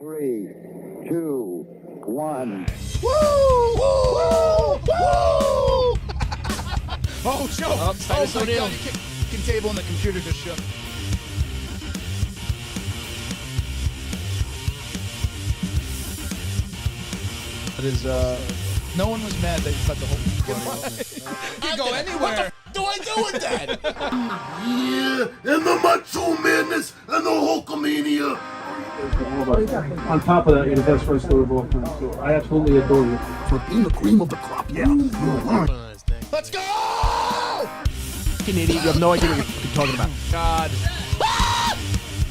3, 2, 1. Woo! Woo! Woo! Oh, show! Oh, My so God, the kicking table and the computer just shook. It is, no one was mad that you cut the whole... You go anywhere! What do I do with that? Yeah, and the Macho Madness and the Hulkamania. On top of that, you're the best wrestler of all time. So I absolutely adore you. For being the cream of the crop, yeah. Let's go! Fucking idiot, you have no idea what you're fucking talking about. God.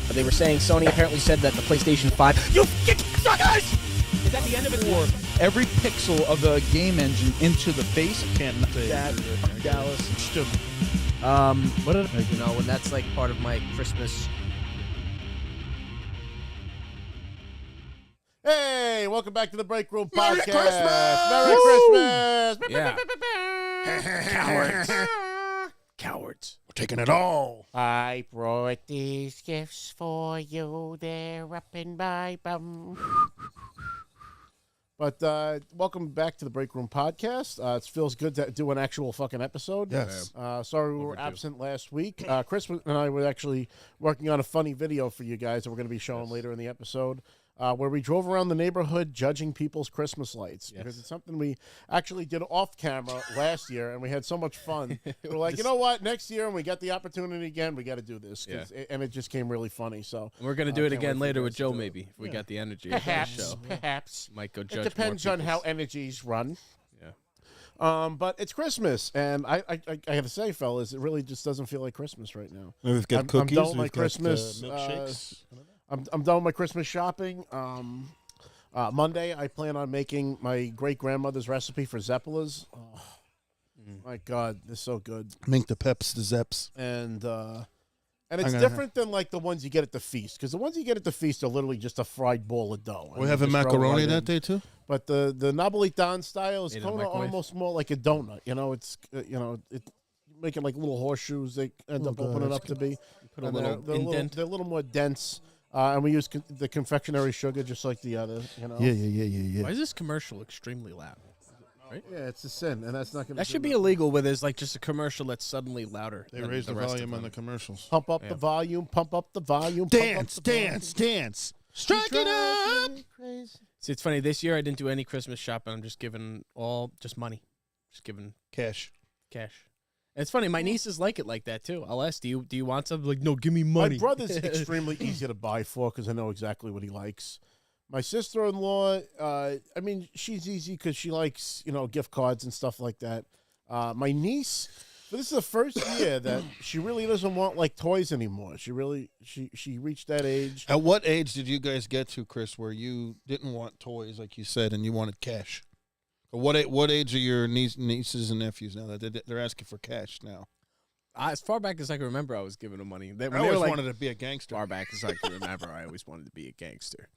They were saying Sony apparently said that the PlayStation 5... You fucking suckers! Is that the end of it? Or every pixel of the game engine into the face. Can't say that. Dallas. Stupid. What did I... You know, when that's like part of my Christmas... Hey, welcome back to the Break Room Merry Podcast. Christmas! Merry Christmas! Yeah. Cowards. Cowards. We're taking it all. I brought these gifts for you. They're up in my bum. But welcome back to the Break Room Podcast. It feels good to do an actual fucking episode. Yes. Sorry we were absent last week. Chris and I were actually working on a funny video for you guys that we're going to be showing later in the episode. Where we drove around the neighborhood judging people's Christmas lights. Yes. Because it's something we actually did off camera last year, and we had so much fun. We're like, you know what? Next year, when we get the opportunity again, we got to do this. And it just came really funny. So We're going to do it can't again wait for later you with guys Joe, to do it. maybe, if we got the energy. at the show. Perhaps. Might go it judge depends more on how people's. energies run. Yeah. But it's Christmas, and I have to say, fellas, it really just doesn't feel like Christmas right now. We've got I'm cookies. done with my we've Christmas. got milkshakes. I'm done with my Christmas shopping. Monday, I plan on making my great-grandmother's recipe for Zeppelas. Oh, my God, they're so good. Mink the peps, the zeps. And it's different than, like, the ones you get at the feast. Because the ones you get at the feast are literally just a fried bowl of dough. We're having macaroni that day, too? But the Napolitan style is Made in the kind of microwave? almost more like a donut. You know, it's, making, like, little horseshoes they end up opening up to be. Put a And little indent. they're a little more dense. And we use the confectionery sugar just like the other, you know. Yeah. Why is this commercial extremely loud? Yeah, it's a sin, and that's not going to. That should be illegal where there's like just a commercial that's suddenly louder. They than raise the rest of volume on them. the commercials. Pump up the volume. Pump up the volume. Dance. Strike it up. Crazy. See, it's funny. This year I didn't do any Christmas shopping. I'm just giving just money. Just giving Cash. cash. And it's funny. My nieces like it like that, too. I'll ask, do you want something? Like, no, give me money. My brother's extremely easy to buy for because I know exactly what he likes. My sister-in-law, she's easy because she likes, gift cards and stuff like that. My niece, this is the first year that she really doesn't want, like, toys anymore. She reached that age. At what age did you guys get to, Chris, where you didn't want toys, like you said, and you wanted cash? What age are your nieces and nephews now? They're asking for cash now. As far back as I can remember, I was giving them money. I always wanted to be a gangster. Far back as I can remember, I always wanted to be a gangster.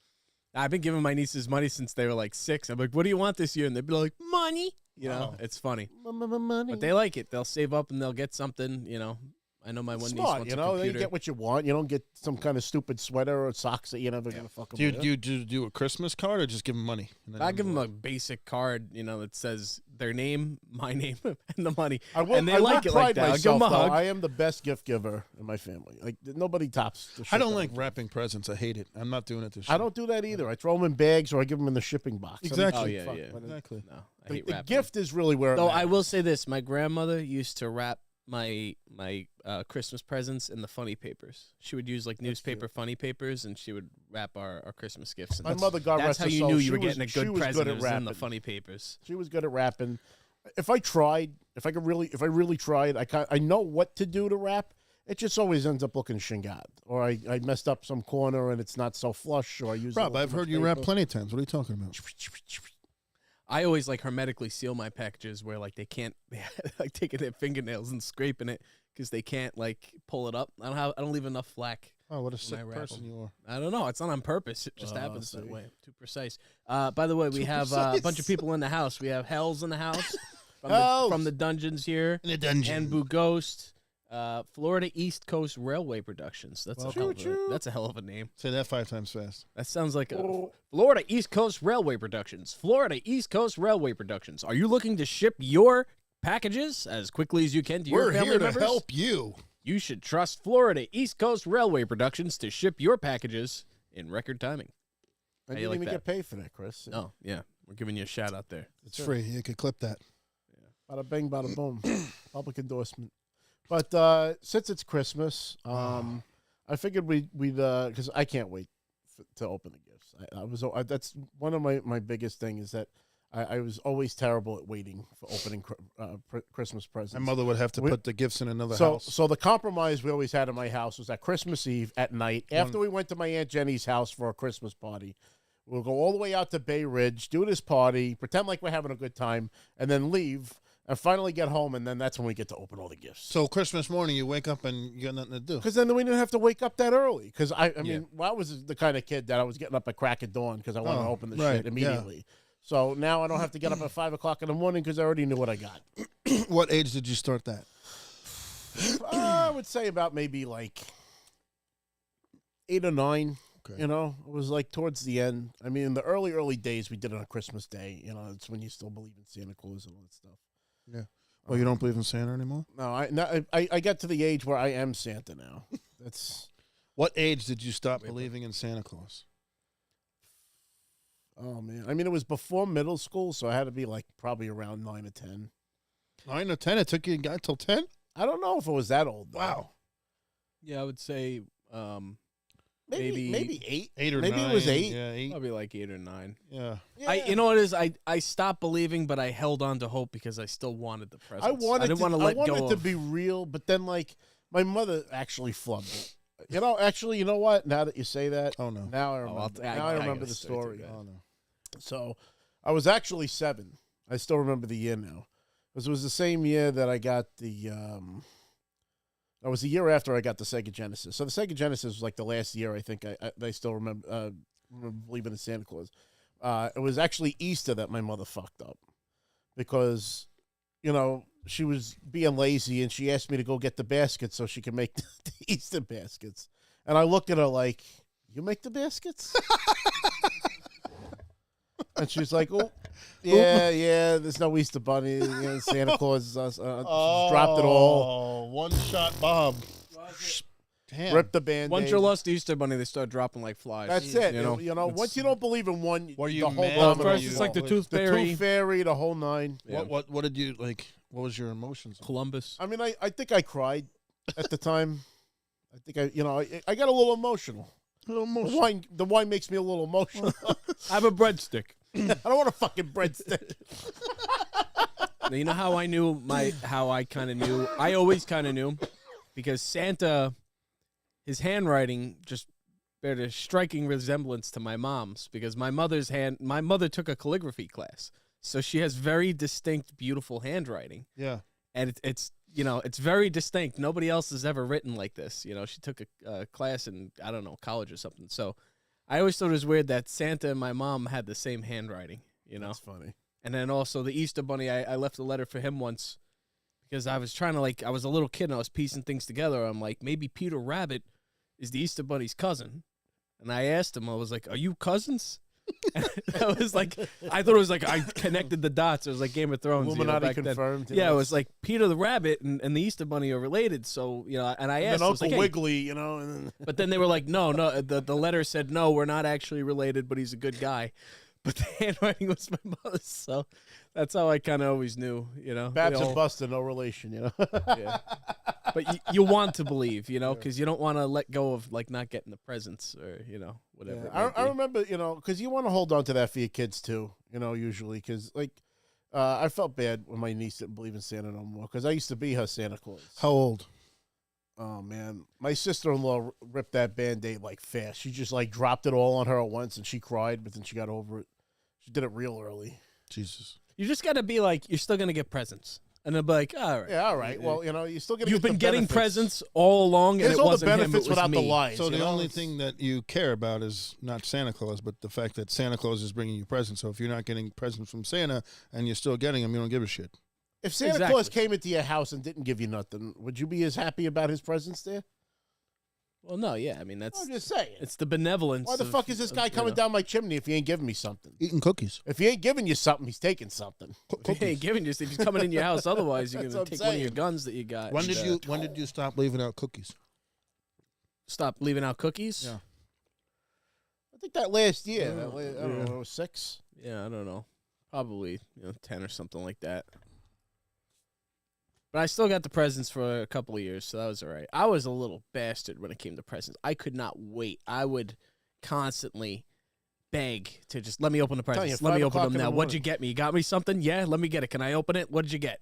I've been giving my nieces money since they were like 6. I'm like, what do you want this year? And they'd be like, money. It's funny. Money. But they like it. They'll save up and they'll get something, I know my one niece Smart, wants a computer. you get what you want. You don't get some kind of stupid sweater or socks that you're never going to fuck them with. Do you do a Christmas card or just give them money? I give them a basic card, that says their name, my name, and the money. I will, and they I like will it like pride that. I'll give myself, them a though. hug. I am the best gift giver in my family. Like, nobody tops the shit I don't that like do. wrapping presents. I hate it. I'm not doing it this year. I don't do that either. I throw them in bags or I give them in the shipping box. Exactly. Oh, yeah, Fuck, yeah. but Exactly. No, I The, hate the wrapping. gift is really where it Though I matters. will say this, my grandmother used to wrap my Christmas presents in the funny papers. She would use like newspaper funny papers, and she would wrap our Christmas gifts. And My mother, God that's rest how her you soul, knew she you were was- getting a she good was present. good It at was in the wrapping. funny papers. She was good at wrapping. If I really tried, I know what to do to wrap. It just always ends up looking shingat. Or I messed up some corner and it's not so flush, or I use Rob, I've heard you rap plenty of times. What are you talking about? I always like hermetically seal my packages where like they can't like taking their fingernails and scraping it because they can't like pull it up. I don't leave enough flack. Oh, what a when I sick wrap person 'em. you are. I don't know. It's not on purpose. It just happens that see. way. Too precise. By the way, we have a precise. bunch of people in the house. We have Hells in the house Hells. from the dungeons here. In the dungeon. And Boo Ghost. Florida East Coast Railway Productions. That's that's a hell of a name. Say that 5 times fast. That sounds like a Florida East Coast Railway Productions. Florida East Coast Railway Productions. Are you looking to ship your packages as quickly as you can to your family We're here members? to help you. You should trust Florida East Coast Railway Productions to ship your packages in record timing. I How didn't you like even that? get paid for that, Chris. Oh, yeah. We're giving you a shout out there. It's free. You could clip that. Bada bing, bada boom. Public endorsement. But since it's Christmas, I figured we'd because I can't wait to open the gifts. That's one of my biggest thing is that I was always terrible at waiting for opening Christmas presents. My mother would have to put the gifts in another so, house. So the compromise we always had in my house was that Christmas Eve at night, after we went to my Aunt Jenny's house for a Christmas party, we'll go all the way out to Bay Ridge, do this party, pretend like we're having a good time, and then leave and finally get home, and then that's when we get to open all the gifts. So Christmas morning, you wake up and you got nothing to do. Because then we didn't have to wake up that early. Because I mean, I was the kind of kid that I was getting up at crack of dawn because I wanted to open the shit immediately. Yeah. So now I don't have to get up at 5 o'clock in the morning because I already knew what I got. What age did you start that? I would say about maybe like 8 or 9. Okay. You know, it was like towards the end. I mean, in the early days, we did it on Christmas Day. You know, it's when you still believe in Santa Claus and all that stuff. Yeah. Well, you don't believe in Santa anymore? No, I got to the age where I am Santa now. That's. What age did you stop believing in Santa Claus? Oh man, I mean, it was before middle school, so I had to be like probably around 9 or 10. 9 or 10? It took you until 10? I don't know if it was that old. Though. Wow. Yeah, I would say maybe 8. 8 or maybe 9. it was 8. Yeah, 8. probably like 8 or 9. Yeah. You know what it is? I stopped believing, but I held on to hope because I still wanted the presents. I didn't want to let go to of. be real, but then like my mother actually flubbed it. You know what? Now that you say that, Oh, no. now I remember. I remember the story. Oh, no. So, I was actually 7. I still remember the year now, because it was the same year that I got the. That was the year after I got the Sega Genesis. So the Sega Genesis was like the last year I think I still remember believing in Santa Claus. It was actually Easter that my mother fucked up, because, you know, she was being lazy and she asked me to go get the baskets so she could make the Easter baskets, and I looked at her like, "You make the baskets?" And she's like, "Oh, yeah. There's no Easter Bunny. You know, Santa Claus dropped it all. Oh, one-shot Bob. Damn. Ripped the Band-Aid. Once you lost the Easter Bunny, they start dropping like flies. That's it. You know, once you don't believe in one, Were you the whole mad? Well, domino first it's fall. like the Tooth The Fairy, Tooth Fairy, the whole 9. Yeah. What did you, like, what was your emotions? Columbus. I mean, I think I cried at the time. I think I got a little emotional. The wine makes me a little emotional. I have a breadstick. I don't want a fucking breadstick. Now, you know how I knew how I kind of knew? I always kind of knew, because Santa, his handwriting just bear a striking resemblance to my mom's, because my mother took a calligraphy class, so she has very distinct, beautiful handwriting. Yeah. And it's it's very distinct. Nobody else has ever written like this. You know, she took a class in, I don't know, college or something. So I always thought it was weird that Santa and my mom had the same handwriting, you know. That's funny. And then also the Easter Bunny, I left a letter for him once because I was trying to, I was a little kid and I was piecing things together. I'm like, maybe Peter Rabbit is the Easter Bunny's cousin. And I asked him, I was like, "Are you cousins?" I was like, I thought it was like I connected the dots. It was like Game of Thrones. Illuminati back confirmed. then. Yeah, it was like Peter the Rabbit and the Easter Bunny are related. So, and I asked, and I was Uncle like, hey. Wiggly, and then But then they were like, no, the letter said, no, we're not actually related, but he's a good guy. But the handwriting was my mother's, so that's how I kind of always knew, Babs and Buster, no relation, Yeah. But you want to believe, because you don't want to let go of, not getting the presents or, whatever. Yeah. I remember, because you want to hold on to that for your kids too, usually, because I felt bad when my niece didn't believe in Santa no more, because I used to be her Santa Claus. How old? Oh man, my sister-in-law ripped that Band-Aid fast. She just dropped it all on her at once, and she cried, but then she got over it. She did it real early. Jesus. You just got to be like, you're still going to get presents. And they'll be like, all right. Yeah, all right. Well, you still get. You've been getting presents all along, and There's it all wasn't the him, benefits it was without me. the lies. So the only thing that you care about is not Santa Claus, but the fact that Santa Claus is bringing you presents. So if you're not getting presents from Santa and you're still getting them, you don't give a shit. If Santa Claus came into your house and didn't give you nothing, would you be as happy about his presence there? Well, no, yeah. I mean, that's. I'm just saying. It's the benevolence. Why the fuck is this guy coming down my chimney if he ain't giving me something? Eating cookies. If he ain't giving you something, he's taking something. He ain't giving you. If he's coming in your house, otherwise you're That's gonna what I'm take one of your saying. guns that you got. When did you stop leaving out cookies? Stop leaving out cookies? Yeah. I think that last year, I don't know, it was 6. Yeah, I don't know. Probably 10 or something like that. But I still got the presents for a couple of years, so that was all right. I was a little bastard when it came to presents. I could not wait. I would constantly beg to just let me open the presents. Let me open them now. What'd you get me? You got me something? Yeah, let me get it. Can I open it? What did you get?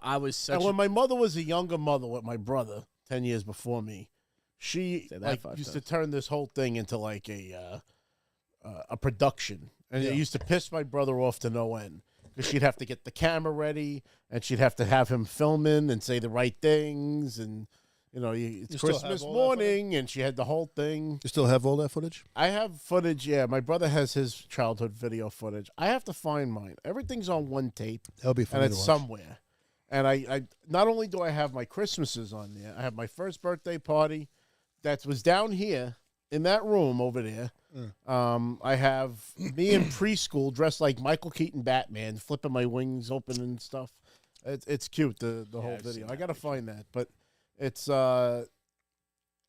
I was such. And when my mother was a younger mother with my brother, 10 years before me, she used to turn this whole thing into like a production, and it used to piss my brother off to no end. Because she'd have to get the camera ready, and she'd have to have him filming and say the right things, and it's Christmas morning, and she had the whole thing. You still have all that footage? I have footage. Yeah, my brother has his childhood video footage. I have to find mine. Everything's on one tape. That'll be fun. And it's somewhere. And I not only do I have my Christmases on there, I have my first birthday party that was down here in that room over there. I have me in preschool dressed like Michael Keaton Batman, flipping my wings open and stuff. It's cute, the whole video. I got to find that, but it's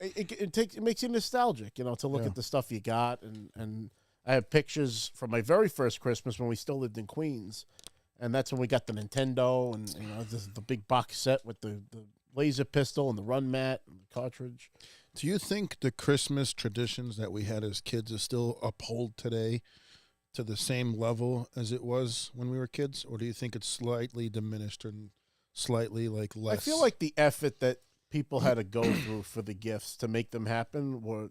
it makes you nostalgic, to look at the stuff you got, and I have pictures from my very first Christmas when we still lived in Queens, and that's when we got the Nintendo and this is the big box set with the laser pistol and the run mat and the cartridge. Do you think the Christmas traditions that we had as kids are still upheld today to the same level as it was when we were kids? Or do you think it's slightly diminished and slightly less? I feel like the effort that people had to go through for the gifts to make them happen were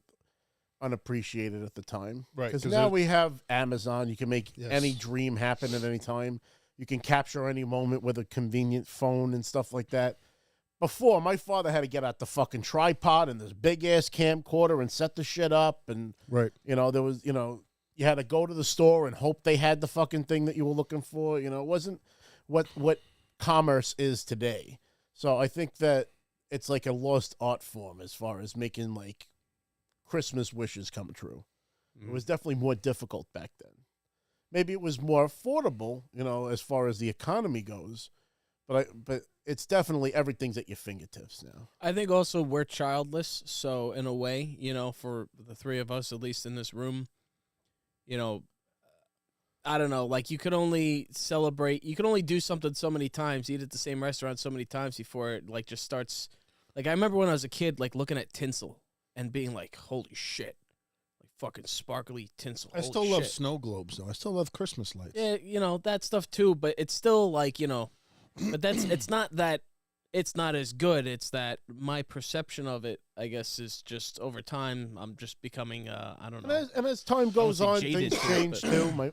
unappreciated at the time. Right. Because now we have Amazon. You can make any dream happen at any time. You can capture any moment with a convenient phone and stuff like that. Before, my father had to get out the fucking tripod and this big-ass camcorder and set the shit up. And, right. There was, you had to go to the store and hope they had the fucking thing that you were looking for. It wasn't what commerce is today. So I think that it's like a lost art form as far as making, like, Christmas wishes come true. It was definitely more difficult back then. Maybe it was more affordable, as far as the economy goes. But it's definitely everything's at your fingertips now. I think also we're childless, so in a way, for the three of us, at least in this room, I don't know, like you could only do something so many times, eat at the same restaurant so many times before it like just starts. Like I remember when I was a kid, like looking at tinsel and being like, "Holy shit!" Like fucking sparkly tinsel. I still love snow globes though. I still love Christmas lights. Yeah, that stuff too. But it's still like but it's not that it's not as good. It's that my perception of it, I guess, is just over time. I'm just becoming, I don't know. And as time goes on, things change too.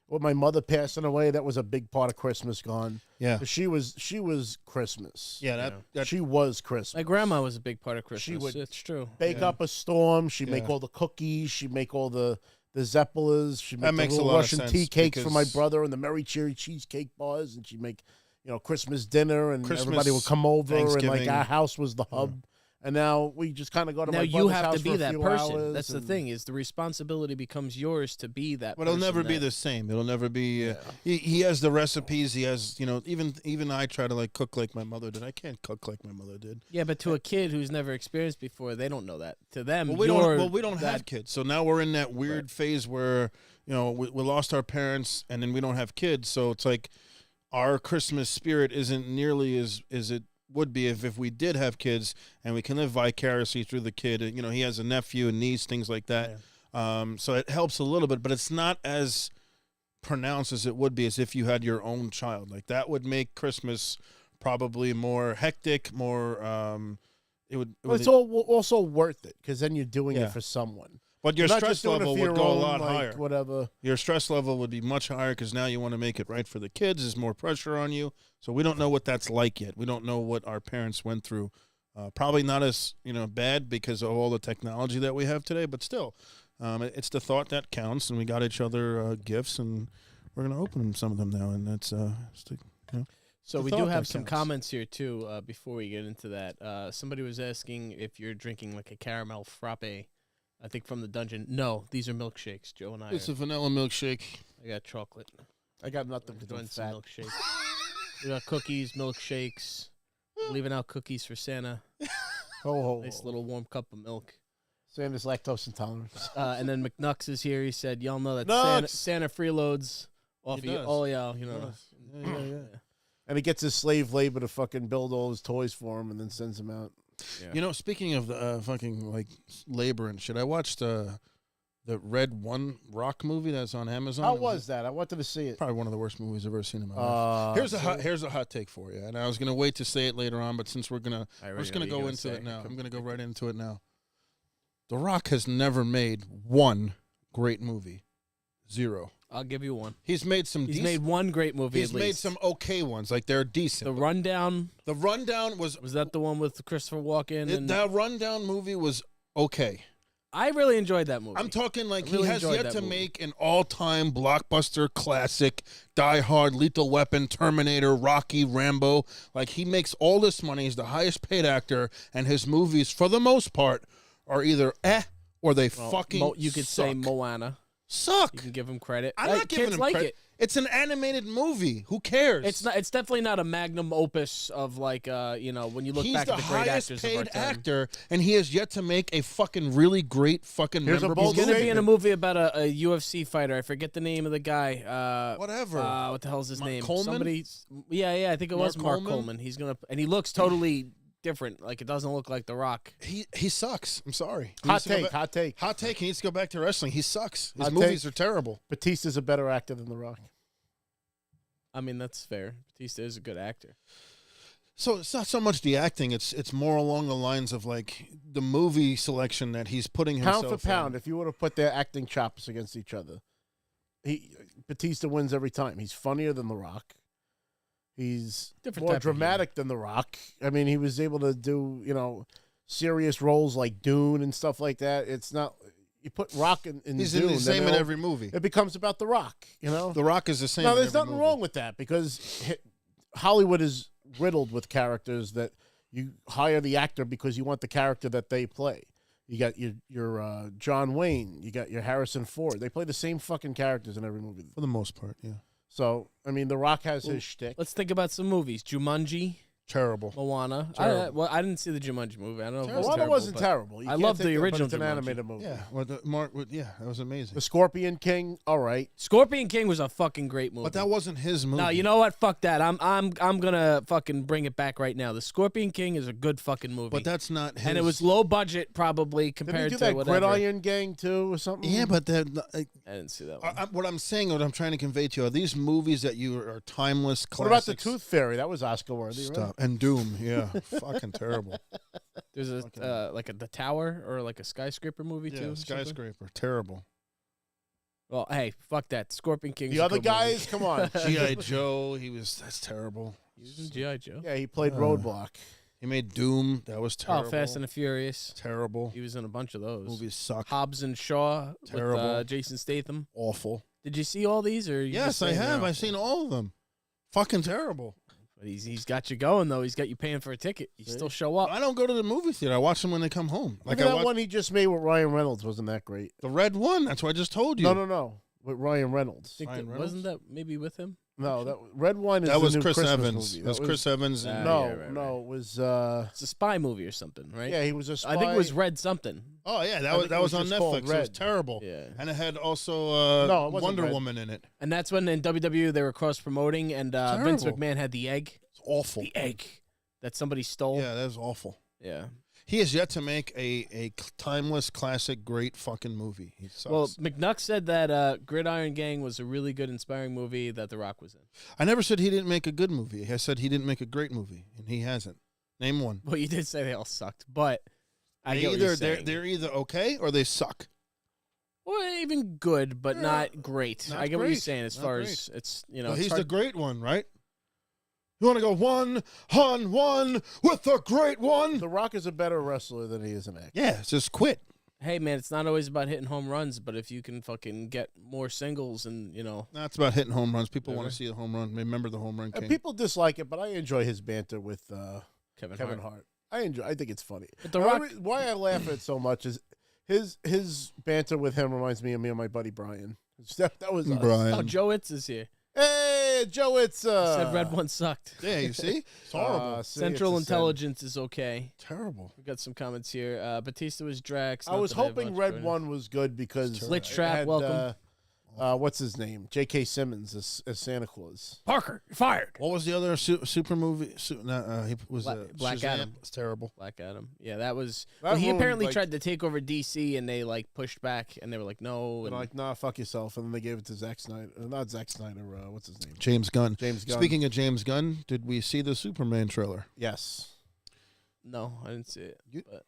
With my mother passing away, that was a big part of Christmas gone. Yeah, she was Christmas. Yeah, she was Christmas. My grandma was a big part of Christmas. She would it's true. Bake up a storm. She'd make all the cookies. She'd make all the Zeppelas. She'd make the little Russian tea cakes for my brother and the Mary Cherry cheesecake bars, and she'd make Christmas dinner, and everybody would come over, and like our house was the hub. And now we just kind of go to my brother's house. Now you have to be that person. That's the thing, is the responsibility becomes yours to be that person. But it'll never be the same. It'll never be. He has the recipes. He has, even I try to like cook like my mother did. I can't cook like my mother did. Yeah, but to a kid who's never experienced before, they don't know that. To them, we don't have kids. So now we're in that weird phase where we lost our parents, and then we don't have kids. So it's like our Christmas spirit isn't nearly as it would be if we did have kids, and we can live vicariously through the kid. He has a nephew and niece, things like that. Yeah. So it helps a little bit, but it's not as pronounced as it would be as if you had your own child. Like that would make Christmas probably more hectic, more. It's also worth it because then you're doing it for someone. But your stress level would go a lot higher. Whatever. Your stress level would be much higher because now you want to make it right for the kids. There's more pressure on you. So we don't know what that's like yet. We don't know what our parents went through. Probably not as bad because of all the technology that we have today, but still, it's the thought that counts. And we got each other gifts, and we're gonna open some of them now. And that's So The we do thought have that some counts. comments here too. Before we get into that, somebody was asking if you're drinking like a caramel frappe. I think from the dungeon. No, these are milkshakes. Joe and I. It's a vanilla milkshake. I got chocolate. I got nothing to We're do with doing some fat. milkshakes. We got cookies, milkshakes. Leaving out cookies for Santa. Ho, Nice little warm cup of milk. Santa's lactose intolerant. And then McNux is here. He said, "Y'all know that Nux! Santa freeloads off of He you." does. Oh yeah, you know. Yeah. And he gets his slave labor to fucking build all his toys for him and then sends them out. You know, speaking of the fucking like labor and shit, I watched the Red One Rock movie that's on Amazon. How was that? I wanted to see it. Probably one of the worst movies I've ever seen in my life. Here's a hot take for you, and I was gonna wait to say it later on, but since we're just gonna go into it now. I'm gonna go right into it now. The Rock has never made one great movie. Zero. I'll give you one. He's made some. He's made one great movie. He's at made least. some okay ones, like they're decent. The Rundown. The Rundown was that the one with Christopher Walken? And that Rundown movie was okay. I really enjoyed that movie. I'm talking like really he has enjoyed yet that to movie. make an all-time blockbuster classic, Die Hard, Lethal Weapon, Terminator, Rocky, Rambo. Like he makes all this money. He's the highest paid actor, and his movies, for the most part, are either or they fucking you could suck. say Moana. Suck. You can give him credit. I'm not giving kids him like credit. it. It's an animated movie. Who cares? It's not. It's definitely not a magnum opus of like when you look He's back the at the great highest actors of our paid time. actor, and he has yet to make a fucking really great fucking Here's a memorable bold He's gonna movie. be in a movie about a UFC fighter. I forget the name of the guy. Whatever. What the hell's his Mark name? Coleman? Somebody. Yeah. I think it was Mark Mark Coleman? Coleman. He's gonna and he looks totally different. Like it doesn't look like The Rock. He sucks. I'm sorry. He Hot needs to go take, back- hot take. Hot take. He needs to go back to wrestling. He sucks. His Hot movies take. are terrible. Batista's a better actor than The Rock. I mean, that's fair. Batista is a good actor. So it's not so much the acting. It's more along the lines of like the movie selection that he's putting himself Pound for pound, in. if you were to put their acting chops against each other, Batista wins every time. He's funnier than The Rock. He's Different more type of dramatic than The Rock. I mean, he was able to do, serious roles like Dune and stuff like that. It's not you put Rock in He's Dune, in the then same in they'll- every movie. It becomes about The Rock, The Rock is the same. Now, in there's every nothing movie. wrong with that because Hollywood is riddled with characters that you hire the actor because you want the character that they play. You got your John Wayne. You got your Harrison Ford. They play the same fucking characters in every movie. For the most part, yeah. So, I mean, The Rock has his shtick. Let's think about some movies. Jumanji, Terrible. Moana. Terrible. I didn't see the Jumanji movie. I don't know if it was Moana terrible, wasn't but terrible. You I can't love take the it, but original It's an Jumanji. animated movie. Yeah. That was amazing. The Scorpion King, all right. Scorpion King was a fucking great movie. But that wasn't his movie. No, you know what? Fuck that. I'm gonna fucking bring it back right now. The Scorpion King is a good fucking movie. But that's not his. and it was low budget probably Didn't he compared do to that whatever. Gridiron Gang too or something? Yeah, but I didn't see that one. what I'm saying, what I'm trying to convey to you, are these movies that you are timeless What about the classics. Tooth Fairy? That was Oscar worthy, right? Stop. And Doom, yeah. Fucking terrible. There's a the Tower or like a skyscraper movie too. Yeah, or something? Skyscraper. Terrible. Well, hey, fuck that. Scorpion King. The other guys, come on. G.I. Joe, that's terrible. He was in G.I. Joe. Yeah, he played Roadblock. He made Doom, that was terrible. Oh, Fast and the Furious. Terrible. He was in a bunch of those. Movies suck. Hobbs and Shaw Terrible. with Jason Statham. Awful. Did you see all these? Or you Yes, just I saying they're have. awful? I've seen all of them. Fucking terrible. But he's got you going though. He's got you paying for a ticket. You still show up. I don't go to the movie theater. I watch them when they come home. Like Even I that watch one he just made with Ryan Reynolds wasn't that great. the red one. That's what I just told you. No. With Ryan Reynolds. Think Ryan that, wasn't that maybe with him? No, that Red Wine is That the was new Chris Christmas Evans. movie. That was Chris Evans. And, Ah, No, yeah, right, no, it was. It's a spy movie or something, right? Yeah, he was a spy. I think it was Red something. oh yeah, I that was think that it was was on just called Netflix. It was Red. terrible. Yeah. And it had also No, it wasn't Wonder Red. Woman in it. And that's when in WWE they were cross promoting, and Vince Terrible. McMahon had the egg. It's awful. The egg that somebody stole. Yeah, that was awful. Yeah. He has yet to make a timeless, classic, great fucking movie. He sucks. Well, McNuck said that Gridiron Gang was a really good, inspiring movie that The Rock was in. I never said he didn't make a good movie. I said he didn't make a great movie, and he hasn't. Name one. Well, you did say they all sucked, but I get what Either you're saying. they're either okay or they suck. Well, even good, but Yeah. not great. Not I get what you're great. saying as Not far great. as it's, you know, Well, it's he's hard- the great one, right? You want to go 1-on-1 with the great one? The Rock is a better wrestler than he is an actor. Yeah, just quit. hey man, it's not always about hitting home runs, but if you can fucking get more singles and That's about hitting home runs. People want to see the home run. Remember the home run king. And people dislike it, but I enjoy his banter with Kevin Hart. I think it's funny. But The Rock, Why I laugh at it so much is his banter with him reminds me of my buddy Brian. That was us. Brian. oh, Joe Itz is here. Hey, Joe, it's Said red one sucked. Yeah, you see? It's horrible. Central Intelligence is okay. Terrible. We got some comments here. Batista was Drax. I was hoping Red One was good because Glitch it Trap, had, welcome. What's his name? J.K. Simmons as Santa Claus. Parker, you're fired. What was the other super movie? He was Black Shazam. Adam. It's terrible. Black Adam. Yeah, that was. That he ruined, apparently like- tried to take over DC, and they pushed back, and they were like, no. And And like, nah, fuck yourself. And then they gave it to Zack Snyder. Not Zack Snyder. What's his name? James Gunn. James Gunn. Speaking of James Gunn, did we see the Superman trailer? Yes. no, I didn't see it. But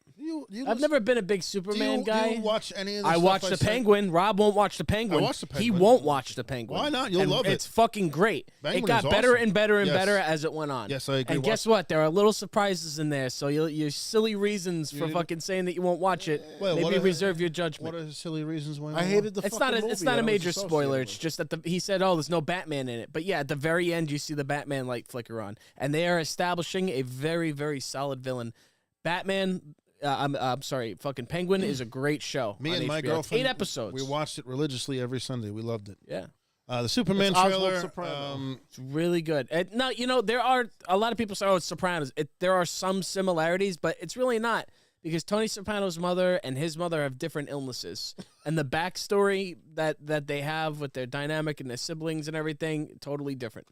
I've I've never been a big Superman guy. Do you watch any of the I stuff watched the sent? Penguin. Rob won't watch the Penguin. watched the He Penguin. won't watch the Penguin. Why not? You'll And love it. It's fucking great. Penguin it got is better awesome. and better and Yes. better as it went on. Yes, I agree. And guess what? There are little surprises in there. So your silly reasons for You- fucking saying that you won't watch it. Well, what maybe are- reserve your judgment. What are the silly reasons why? I hated the It's fucking not a movie it's not that a it was major associated spoiler. with. It's just that he said, "Oh, there's no Batman in it." But yeah, at the very end, you see the Batman light flicker on, and they are establishing a very very solid villain. Batman. I'm sorry. Fucking Penguin is a great show. Me on and my HBO. It's girlfriend. 8 episodes. We watched it religiously every Sunday. We loved it. Yeah. The Superman It's Oswald trailer. Soprano. It's really good. And now, there are a lot of people say, "Oh, it's Sopranos." There are some similarities, but it's really not because Tony Soprano's mother and his mother have different illnesses, and the backstory that they have with their dynamic and their siblings and everything totally different.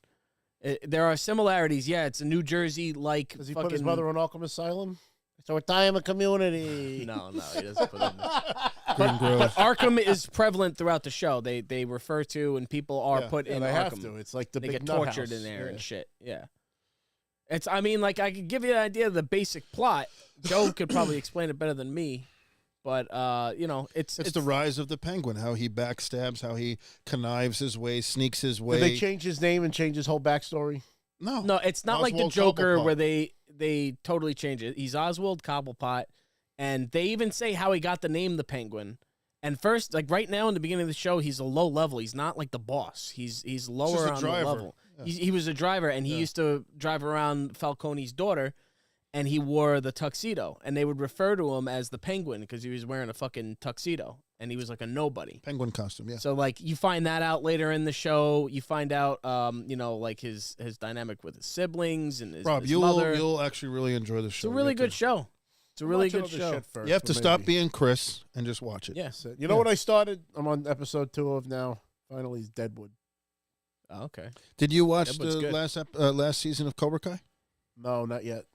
There are similarities. Yeah, it's a New Jersey like. Does he put his mother on Arkham Asylum? So we're in a community. No, he doesn't put it in there. Green Grove. But Arkham is prevalent throughout the show. They refer to and people are put in they Arkham. have to. It's like the They big get nut tortured house. in there Yeah. and shit. Yeah. I could give you an idea of the basic plot. Joe could probably explain it better than me. But it's It's the rise of the Penguin. How he backstabs. How he connives his way, sneaks his way. Did they change his name and change his whole backstory? No, it's not like the Oswald Joker Cobblepot. where they totally change it. He's Oswald Cobblepot, and they even say how he got the name the Penguin. And first, like right now in the beginning of the show, he's a low level. He's not like the boss. He's lower a on driver. the level. Yeah. He was a driver, and he Yeah. used to drive around Falcone's daughter, and he wore the tuxedo, and they would refer to him as the Penguin because he was wearing a fucking tuxedo, and he was like a nobody. Penguin costume. Yeah. So like you find that out later in the show. You find out, like his dynamic with his siblings and his, Rob, his mother. you'll actually really enjoy the It's show. a really You have good to- show. It's a really Watch good all this show. shit first, You have to but stop maybe. being Chris and just watch it. Yeah. That's it. You know what I started? I'm on episode 2 of now. Finally, is Deadwood. Oh, okay. Did you watch Deadwood's the good. last season of Cobra Kai? No, not yet.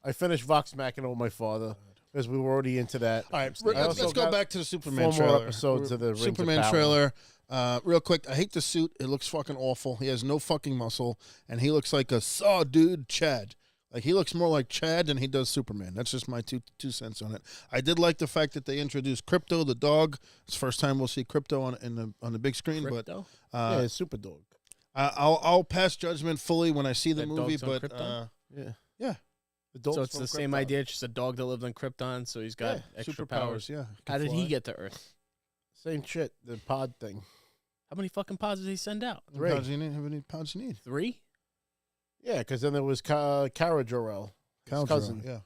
I finished Vox Machina with my father because we were already into that. All right, I let's also go got back to the Superman 4 more trailer. episodes of the Rings of Superman Power. trailer. Real quick, I hate the suit. It looks fucking awful. He has no fucking muscle, and he looks like a saw dude, Chad. Like he looks more like Chad than he does Superman. That's just my two cents on it. I did like the fact that they introduced Crypto the dog. It's the first time we'll see Crypto on the big screen. Crypto? Yeah, it's Super Dog. But I'll pass judgment fully when I see the That movie. dog's on But Krypton? Yeah. The dog's So it's from the same Krypton. idea. It's just a dog that lived on Krypton, so he's got extra powers. Yeah. How did he get to Earth? Same shit. The pod thing. How many fucking pods did he send out? How many pounds you need? 3? Yeah, because then there was Kara Jor-El, his cousin. Yeah.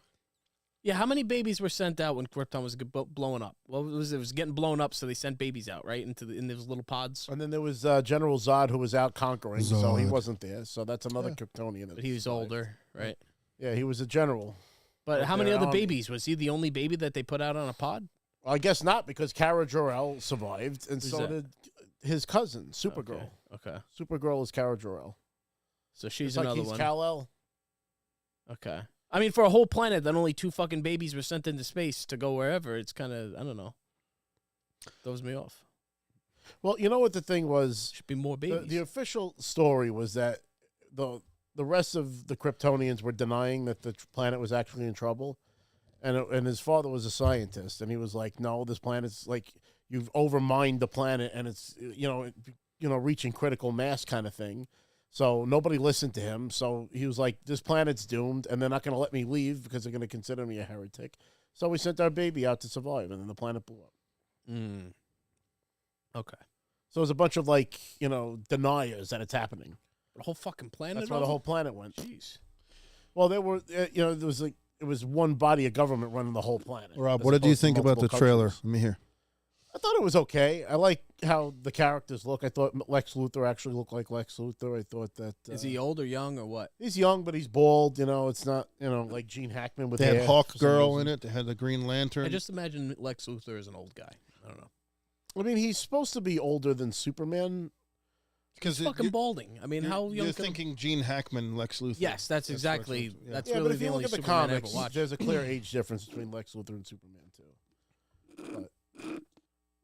Yeah, how many babies were sent out when Krypton was blowing up? Well, it was getting blown up, so they sent babies out, right, in those little pods. And then there was General Zod who was out conquering, so he Zod. wasn't there. So that's another Yeah. Kryptonian. that But he was survived. older, right? Yeah, he was a general. But Of how many their other army. babies? Was he the only baby that they put out on a pod? Well, I guess not, because Kara Jor-El survived, and Who's so that? did his cousin, Supergirl. Okay. Supergirl is Kara Jor-El. So she's It's like another he's one. Kal-El. Okay. I mean, for a whole planet that only 2 fucking babies were sent into space to go wherever, it's kind of, I don't know. Throws me off. Well, you know what the thing was? Should be more The, babies. the official story was that the rest of the Kryptonians were denying that the planet was actually in trouble, and his father was a scientist, and he was like, "No, this planet's like you've overmined the planet, and it's reaching critical mass kind of thing." So nobody listened to him. So he was like, this planet's doomed, and they're not going to let me leave because they're going to consider me a heretic. So we sent our baby out to survive, and then the planet blew up. Mm. Okay. So it was a bunch of, like, deniers that it's happening. The whole fucking planet. That's why the whole planet went. Jeez. Well, there were, there was like, it was one body of government running the whole planet. Rob, as what did you opposed to think about the multiple trailer? countries. Let me hear. I thought it was okay. I like how the characters look. I thought Lex Luthor actually looked like Lex Luthor. I thought that Is he old or young or what? he's young, but he's bald. It's not like Gene Hackman with They hair had Hawk for some Girl reason. in it. They had the Green Lantern. I just imagine Lex Luthor as an old guy. I don't know. I mean, he's supposed to be older than Superman. because Fucking balding. I mean, how young? You're can- thinking Gene Hackman, Lex Luthor. Yes, that's Lex exactly. Luthor, yeah. That's Yeah, really but if the you only look at the Superman I comics, ever watched. there's a clear age difference between Lex Luthor and Superman too. But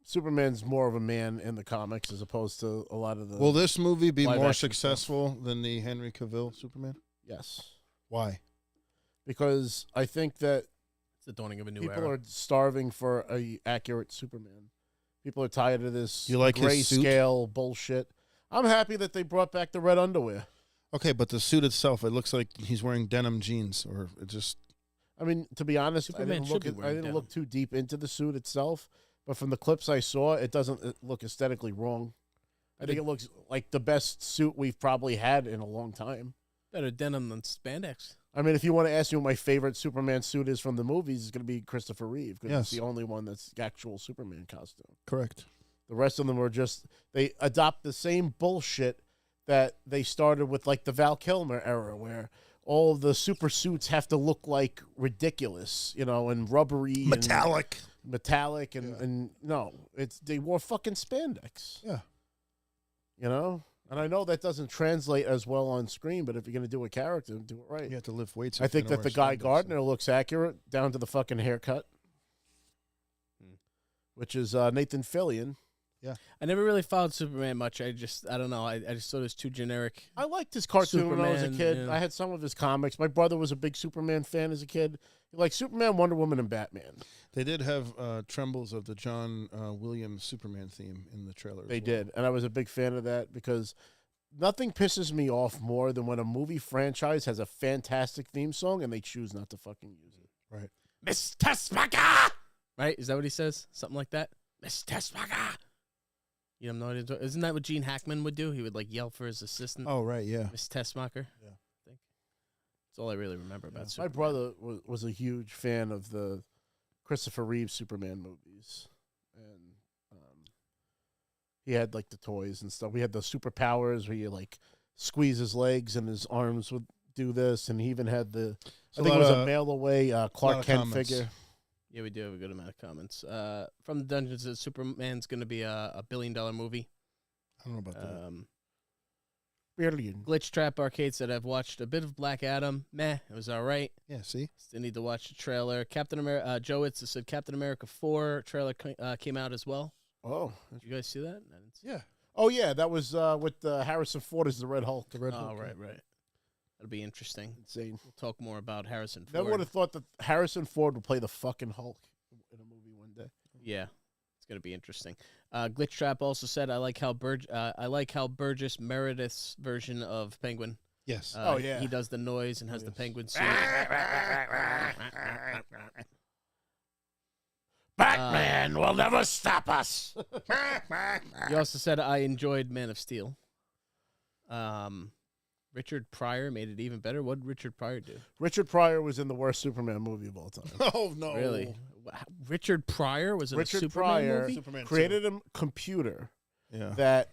Superman's more of a man in the comics as opposed to a lot of the. Will this movie be live more action successful than the Henry Cavill Superman? Yes, Why? because I think that It's the dawning of a new people era. are starving for a accurate Superman. People are tired of this You like his suit? grayscale bullshit. I'm happy that they brought back the red underwear. Okay, but the suit itself, it looks like he's wearing denim jeans, or it just. I mean, to be honest, Superman should be I wearing didn't look denim. too deep into the suit itself, but from the clips I saw, it doesn't look aesthetically wrong. I think it looks like the best suit we've probably had in a long time. Better denim than spandex. I mean, if you want to ask me what my favorite Superman suit is from the movies, it's going to be Christopher Reeve because it's Yes. the only one that's the actual Superman costume. Correct. The rest of them are just they adopt the same bullshit that they started with, like the Val Kilmer era, where all the super suits have to look like ridiculous, and rubbery, Metallic. and no, they wore fucking spandex, Yeah. And I know that doesn't translate as well on screen, but if you're gonna do a character, do it right. You have to lift weights. I if you think know that the where Guy spandex Gardner looks accurate down to the fucking haircut, which is Nathan Fillion. I never really followed Superman much. I don't know. I just thought it was too generic. I liked his cartoon when I was a Superman, kid. yeah. I had some of his comics. My brother was a big Superman fan as a kid. He liked Superman, Wonder Woman, and Batman. They did have trembles of the John Williams Superman theme in the trailer. They as well. did, and I was a big fan of that because nothing pisses me off more than when a movie franchise has a fantastic theme song and they choose not to fucking use it. Right. Mr. Smacker! Right? Is that what he says? Something like that? Mr. Smacker! You have no idea. Isn't that what Gene Hackman would do? He would yell for his assistant. Oh, right. Yeah. Miss Tessmacher. Yeah. I think. That's all I really remember about My Superman. brother was a huge fan of the Christopher Reeve Superman movies, and he had the toys and stuff. We had the superpowers where you squeeze his legs and his arms would do this, and he even had I think it was a mail away Clark of Kent comments. figure. Yeah, we do have a good amount of comments. From the Dungeons, that Superman's going to be a $1 billion movie. I don't know about that. Brilliant. Glitch Trap Arcade said, I've watched a bit of Black Adam. Meh, it was all right. Yeah. See. Still need to watch the trailer. Captain America, Joe Itz said Captain America 4 trailer came out as well. Oh, Did you guys see that? I didn't see Yeah. oh yeah, that was with Harrison Ford as the Red Hulk. The Red Oh, Hulk. right. That'll be interesting. Insane. We'll talk more about Harrison Ford. Never would have thought that Harrison Ford would play the fucking Hulk in a movie one day. Yeah, it's gonna be interesting. Glitch Trap also said, I like how Burgess Meredith's version of Penguin. Yes. Oh, yeah. He does the noise and has the penguin suit. Batman will never stop us. He also said, I enjoyed Man of Steel. Richard Pryor made it even better. What did Richard Pryor do? Richard Pryor was in the worst Superman movie of all time. Oh no. Really? Richard Pryor was in Richard a Superman Pryor movie? Superman created a computer Yeah. that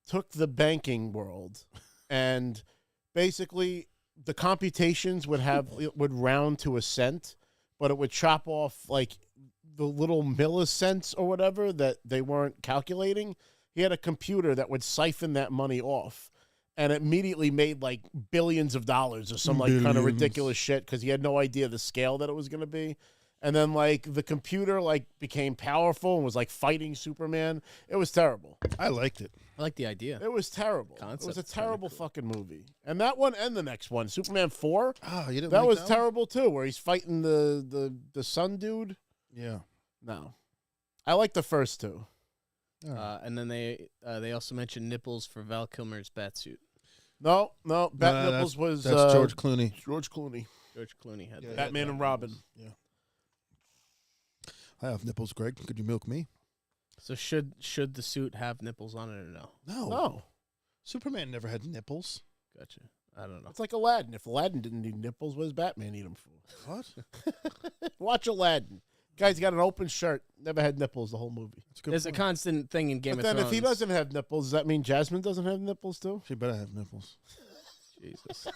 took the banking world and basically the computations would round to a cent, but it would chop off the little millicents or whatever that they weren't calculating. He had a computer that would siphon that money off, and it immediately made billions of dollars or some kind of Billions. ridiculous shit because he had no idea the scale that it was going to be. And then the computer became powerful and was fighting Superman. It was terrible. I liked it. I like the idea. It was terrible. It was a Concept's kinda terrible cool. fucking movie. And that one and the next one, Superman 4, Oh, you didn't. that like was one? terrible too, where he's fighting the sun dude. Yeah. No. I like the first two. And then they also mentioned nipples for Val Kilmer's batsuit. No. Bat No, Nipples was that's George Clooney. George Clooney. George Clooney had Yeah, that. Batman and Robin. Yeah. I have nipples, Greg. Could you milk me? So should the suit have nipples on it or no? No. Superman never had nipples. Gotcha. I don't know. It's like Aladdin. If Aladdin didn't need nipples, what does Batman need them for? What? Watch Aladdin. Guy's got an open shirt. Never had nipples the whole movie. That's a good There's a point. constant thing in Game But of then Thrones. if he doesn't have nipples, does that mean Jasmine doesn't have nipples too? She better have nipples. Jesus.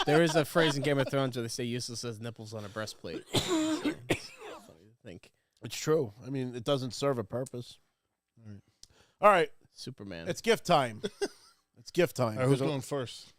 There is a phrase in Game of Thrones where they say useless as nipples on a breastplate. It's funny to think. It's true. I mean, it doesn't serve a purpose. All right. Superman. It's gift time. It's gift time. All right, who's going first?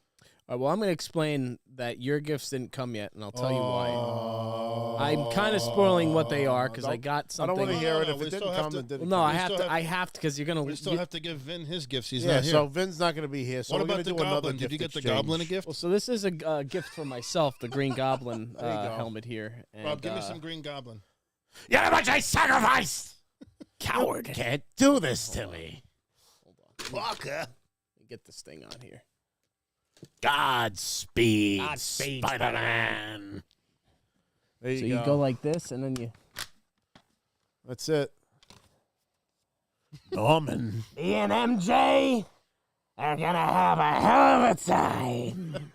Well, I'm going to explain that your gifts didn't come yet, and I'll tell you why. I'm kind of spoiling what they are because I got I something. don't want to hear it. No, If we it still didn't have come, to- it didn't Well, no, come. I have to because you're going We to. still have to give Vin his gifts. He's Yeah, not here. so Vin's not going to be here. So What we're going about to the do another Goblin? Did gift you get the exchange. Goblin a gift? Well, so this is a gift for myself, the Green Goblin There you go. helmet here. And, Rob, give me some Green Goblin. You know how much I sacrificed? Coward. Can't do this to me. Fucker. Let me get this thing on here. Godspeed, Spider-Man. There So you you go. go like this, and then you. That's it. Norman. Me and MJ are gonna have a hell of a time.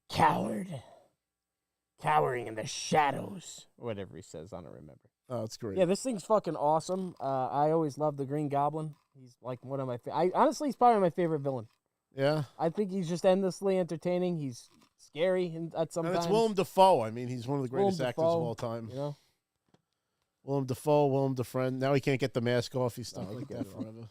Coward. Cowering in the shadows. Or whatever he says, I don't remember. Oh, that's great. Yeah, this thing's fucking awesome. I always loved the Green Goblin. He's like one of my honestly, he's probably my favorite villain. Yeah. I think he's just endlessly entertaining. He's scary at some And times. it's Willem Dafoe. I mean, he's one of the greatest Willem actors of Dafoe, all time. You know? Willem Dafoe, Willem Dafoe. Now he can't get the mask off. He's stuck Oh, like okay, that well. forever.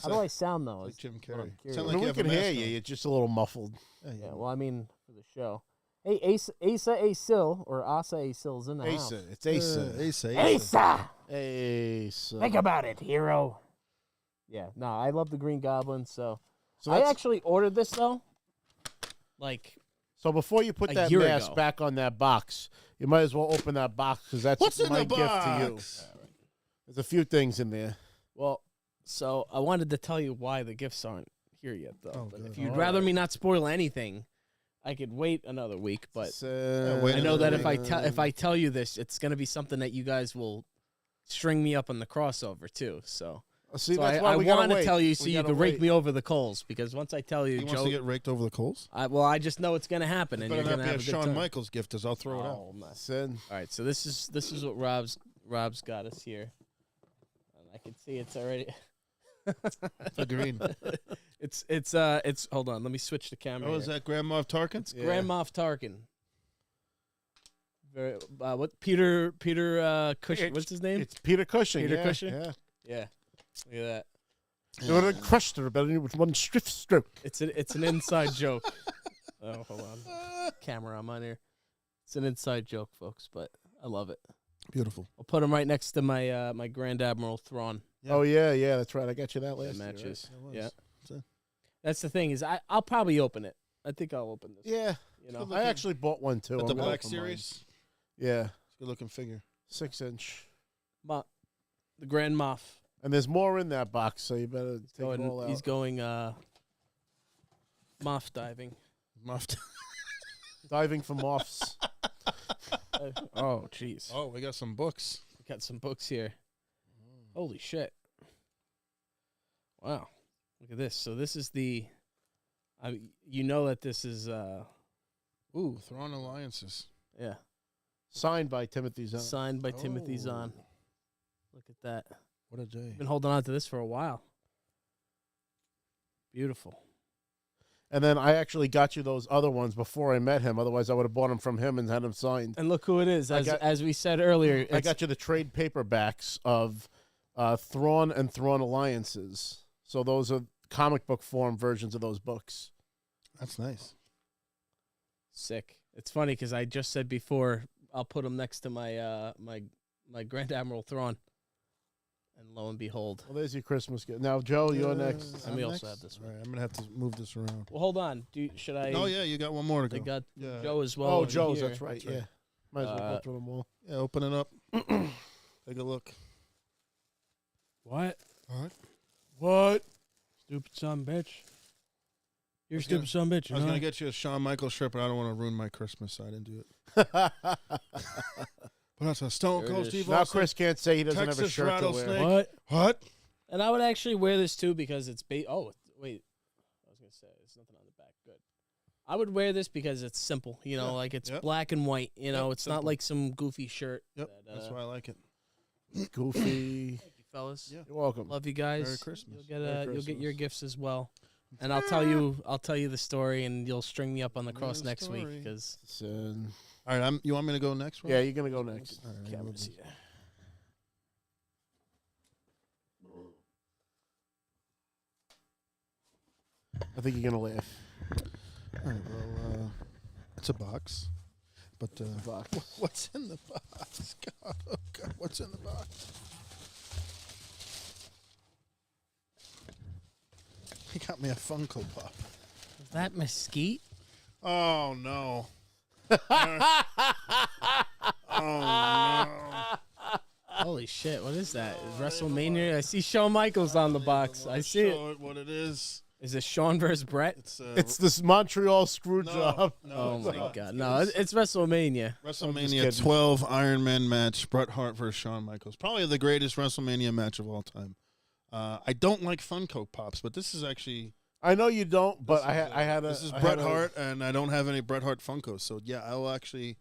How do I sound, though? Like Jim what I'm Carrey. curious. Sound I like mean, you we have a can hear mask you. on. You're just a little muffled. Yeah, well, I mean, for the show. Hey, Asa Asil, or Asa Asil's in the house. Asa. It's Asa. Asa! Asa. Think about it, hero. Yeah, no, I love the Green Goblin, so I that's- actually ordered this, though. Like, So before you put a that year mask ago. back on that box, you might as well open that box because that's What's in my the gift to you. box? There's a few things in there. well, so I wanted to tell you why the gifts aren't here yet, though. Oh, But good. if you'd All rather right. me not spoil anything, I could wait another week, but wait I know that if another I tell you this, it's gonna be something that you guys will string me up on the crossover too. So, See, so that's why I we gotta want to wait. tell you We so you gotta can rake wait. me over the coals because once I tell you, He wants Joe, to get raked over the coals? I just know it's gonna happen, and Better you're not gonna be have a a good Shawn time. Michaels gift, as I'll throw it out. Oh, my. Sin. All right, so this is what Rob's got us here, and I can see it's already. The green. It's hold on, let me switch the camera. Oh, is here. that Grand Moff Tarkin? It's Grand Moff Tarkin. Very, what Peter Cushing? What's his name? It's Peter Cushing. Peter yeah, Cushing? Yeah. Yeah, look at that. You would have crushed her about it with one stiff stroke. It's an inside joke. Oh, hold on, camera I'm on here. It's an inside joke, folks, but I love it. Beautiful. I'll put him right next to my my Grand Admiral Thrawn. Yeah. Oh yeah, that's right. I got you that That last year, right? matches. It was. Yeah, So- that's the thing is I'll probably open it. I think I'll open this. Yeah. You know, I actually bought one too. But I'm the gonna Black open mine. Series, Yeah, it's a good looking figure. 6-inch. the Grand Moff. And there's more in that box, so you better take it all out. He's going moth diving. Muffed. Diving for moths. Oh, jeez. Oh, we got some books. We got some books here. Holy shit. Wow. Look at this. So this is the you know that this is Ooh, Thrawn Alliances. yeah, Signed by Timothy Zahn. signed by Timothy Oh. Zahn. Look at that. What a day. Been holding on to this for a while. Beautiful. And then I actually got you those other ones before I met him. Otherwise, I would have bought them from him and had them signed. And look who it is. I got- As we said earlier, I it's- got you the trade paperbacks of Thrawn and Thrawn Alliances. So those are comic book form versions of those books. That's nice. sick. It's funny because I just said before I'll put him next to my my Grand Admiral Thrawn, and lo and behold. Well, there's your Christmas gift. Now, Joe, you're next. And we also have this All one. right, I'm gonna have to move this around. Well, hold on. Should I? Oh yeah, you got one more to They go. got Yeah. Joe as well. Oh, over Joe's. here. That's right. Yeah. Might as well go through them all. Yeah, open it up. Take a look. What? All right, What? let's Stupid son of a bitch. You're a stupid son of a bitch. I was going to get you a Shawn Michaels shirt, but I don't want to ruin my Christmas, so I didn't do it. But that's a Stone Cold Steve Now Austin. Chris can't say he doesn't have a Texas shirt to wear. rattlesnake. What? And I would actually wear this too because it's oh wait, I was gonna say there's nothing on the back. Good. I would wear this because it's simple. You know, like it's black and white. You know, it's not like some goofy shirt. Yep, that's why I like it. Goofy. Thank you, fellas. Yeah. You're welcome. Love you guys. Merry Christmas. You'll get your gifts as well. And I'll tell you the story, and you'll string me up on the cross next week because. All right, you want me to go next? Rob? Yeah, you're gonna go next. All right, Cameras here. I think you're gonna laugh. All right, well, it's a box. But what's in the box? God, oh God, what's in the box? He got me a Funko Pop. Is that mesquite? Oh, no. Oh, no. Holy shit! What is that? Is WrestleMania? I see Shawn Michaels on the box. I see it. Show it what it is. Is it Shawn versus Brett? It's this Montreal screw job. No, Oh it's my not. god! No, it's WrestleMania. WrestleMania 12 Iron Man match, Bret Hart versus Shawn Michaels. Probably the greatest WrestleMania match of all time. I don't like Funko Pops, but this is actually... I know you don't, but I had a... This is Bret Hart, and I don't have any Bret Hart Funkos. So, yeah, I'll actually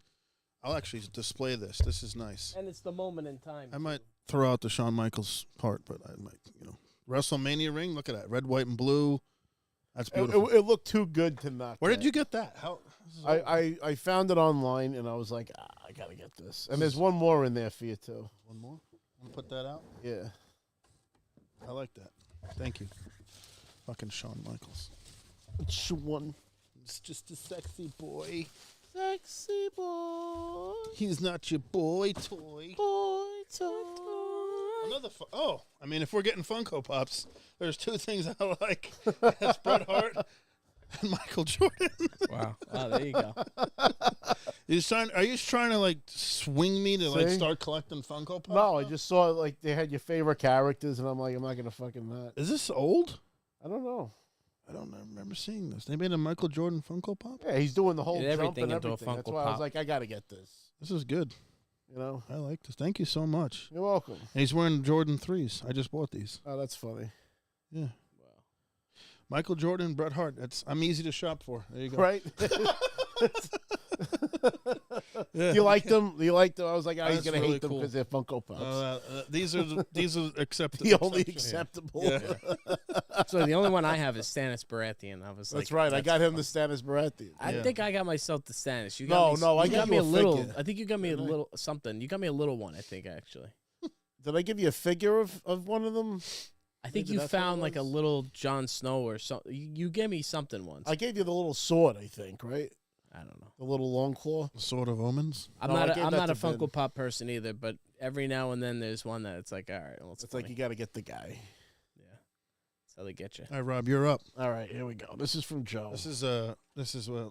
display this. This is nice. And it's the moment in time. I might throw out the Shawn Michaels part, but I might, WrestleMania ring, look at that. Red, white, and blue. That's beautiful. It looked too good to not Where get. did you get that? How? I found it online, and I was like, I got to get this. And there's one more in there for you, too. One more? Want to put that out? Yeah. I like that. Thank you. Fucking Shawn Michaels. Which one? It's just a sexy boy. Sexy boy. He's not your boy toy. Boy toy. If we're getting Funko Pops, there's two things I like. That's Bret Hart and Michael Jordan. Wow, there you go. Are you trying to like swing me to start collecting Funko Pops? No, I just saw like they had your favorite characters, and I'm like, I'm not gonna fucking not. Is this old? I don't know. I don't remember seeing this. They made a Michael Jordan Funko Pop? Yeah, he's doing the whole Did jump and everything into a everything. That's Funko why I was Pop. like, I gotta get this. This is good. You know? I like this. Thank you so much. You're welcome. And he's wearing Jordan 3s. I just bought these. Oh, that's funny. Yeah. Michael Jordan, Bret Hart. I'm easy to shop for. There you go. Right? Yeah. You liked them? I was like, he's That's gonna really hate them cool. because they're Funko Pops. These are acceptable. The only exception. acceptable. Yeah. So the only one I have is Stannis Baratheon. I was like, That's right. I got him the Stannis Baratheon. I think I got myself the Stannis. You No, got me, no, I you got got you me a a little. figure. I think you got me a little something. You got me a little one. I think actually. Did I give you a figure of one of them? I think Maybe you that's what it found like a was. little Jon Snow or something. You gave me something once. I gave you the little sword, I think, right? I don't know. The little long claw. Sword of Omens. I'm No, I not. gave I'm that not a to Ben. Funko Pop person either. But every now and then there's one that it's like, all right, well, It's like you got to get the guy. yeah, that's how they get you. All right, Rob, you're up. All right, here we go. This is from Joe. This is a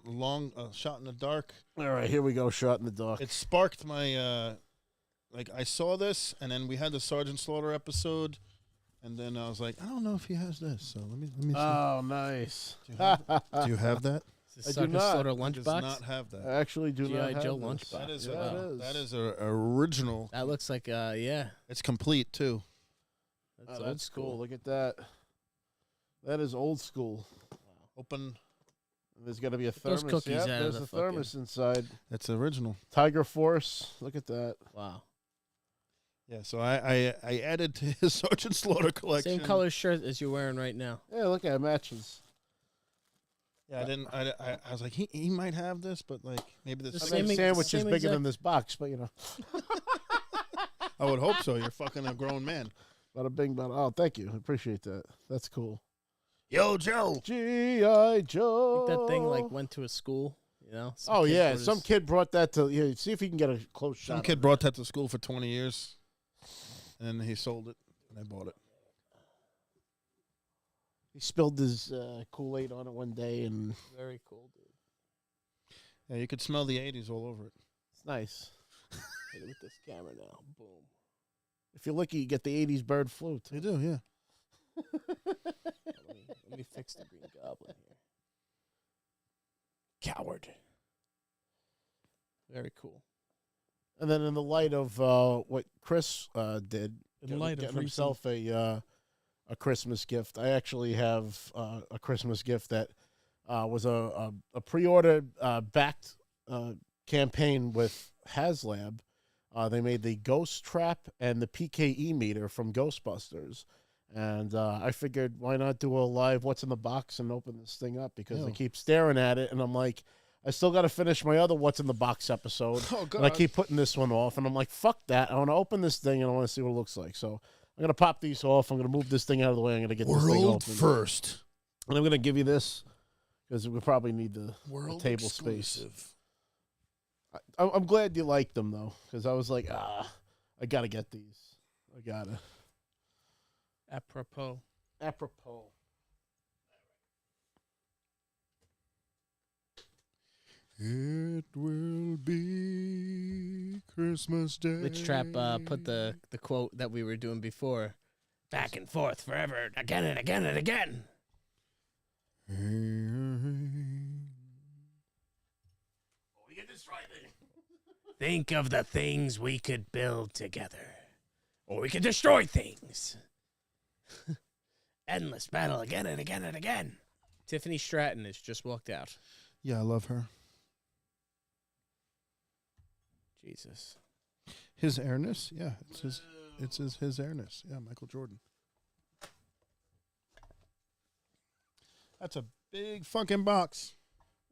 long shot in the dark. All right, here we go. Shot in the dark. It sparked my I saw this, and then we had the Sergeant Slaughter episode, and then I was like, I don't know if he has this, so let me see. Oh, nice. Do you have that? Is I this do Sergeant not. Slaughter Does lunchbox? not have that. I actually do not G.I. have Joe this. lunchbox. That is Yeah, it is. that is a original. That looks like yeah. It's complete too. That's Oh, old that's school. cool. Look at that. That is old school. Open. There's got to be a Those thermos. cookies Yep, out of there's the a thermos inside. It's original. Tiger Force. Look at that. Wow. Yeah. So I added to his Sergeant Slaughter collection. Same color shirt as you're wearing right now. Yeah, look at it. Matches. Yeah, I was like, he might have this, but like maybe this. The I same mean, ex- sandwich is same bigger exact- than this box, but you know. I would hope so. You're fucking a grown man. Bada bing, bada. Oh, thank you. I appreciate that. That's cool. Yo, Joe. G.I. Joe. I think that thing like went to a school. You know. Some Oh kid yeah, brought his- some kid brought that to. Yeah, see if he can get a close shot. Some of kid it. brought that to school for 20 years, and then he sold it, and I bought it. He spilled his Kool-Aid on it one day, and Very cool, dude. Yeah, you could smell the 80s all over it. it's nice. Hit it with this camera now. Boom. If you're lucky, you get the '80s bird flu too. You do, yeah. Let me fix the Green Goblin here. Coward. Very cool. And then in the light of what Chris did, In light of getting himself a Christmas gift, I actually have a Christmas gift that was a pre-order backed campaign with HasLab. They made the Ghost Trap and the PKE meter from Ghostbusters. And I figured, why not do a live What's in the Box and open this thing up? Because I keep staring at it, and I'm like, I still got to finish my other What's in the Box episode. Oh, God. And I keep putting this one off, and I'm like, fuck that. I want to open this thing, and I want to see what it looks like. So I'm going to pop these off. I'm going to move this thing out of the way. I'm going to get this thing World open. first. And I'm going to give you this, because we probably need the World table space. exclusive. I'm glad you liked them, though, because I was like, I got to get these. I got to. Apropos. It will be Christmas Day. Glitch Trap put the quote that we were doing before. Back and forth forever, again and again and again. We can destroy things. Think of the things we could build together. Or we could destroy things. Endless battle again and again and again. Tiffany Stratton has just walked out. Yeah, I love her. Jesus. His airness, yeah, it's his airness, yeah, Michael Jordan. That's a big fucking box.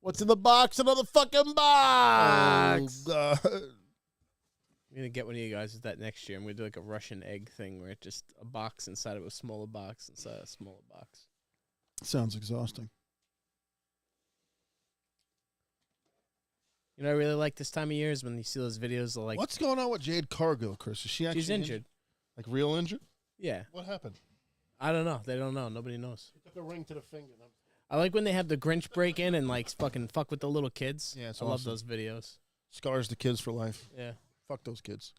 What's in the box? Another fucking box. Oh, God. I'm going to get one of you guys with that next year. I'm going to do like a Russian egg thing where it's just a box inside of a smaller box inside a smaller box. Sounds exhausting. You know, I really like this time of year is when you see those videos of like. What's going on with Jade Cargill, Chris? Is she actually She's injured. Like real injured? Yeah. What happened? I don't know. They don't know. Nobody knows. He took a ring to the finger. I like when they have the Grinch break in and like fucking fuck with the little kids. Yeah, it's I love awesome. those videos. Scars the kids for life. Yeah. Fuck those kids.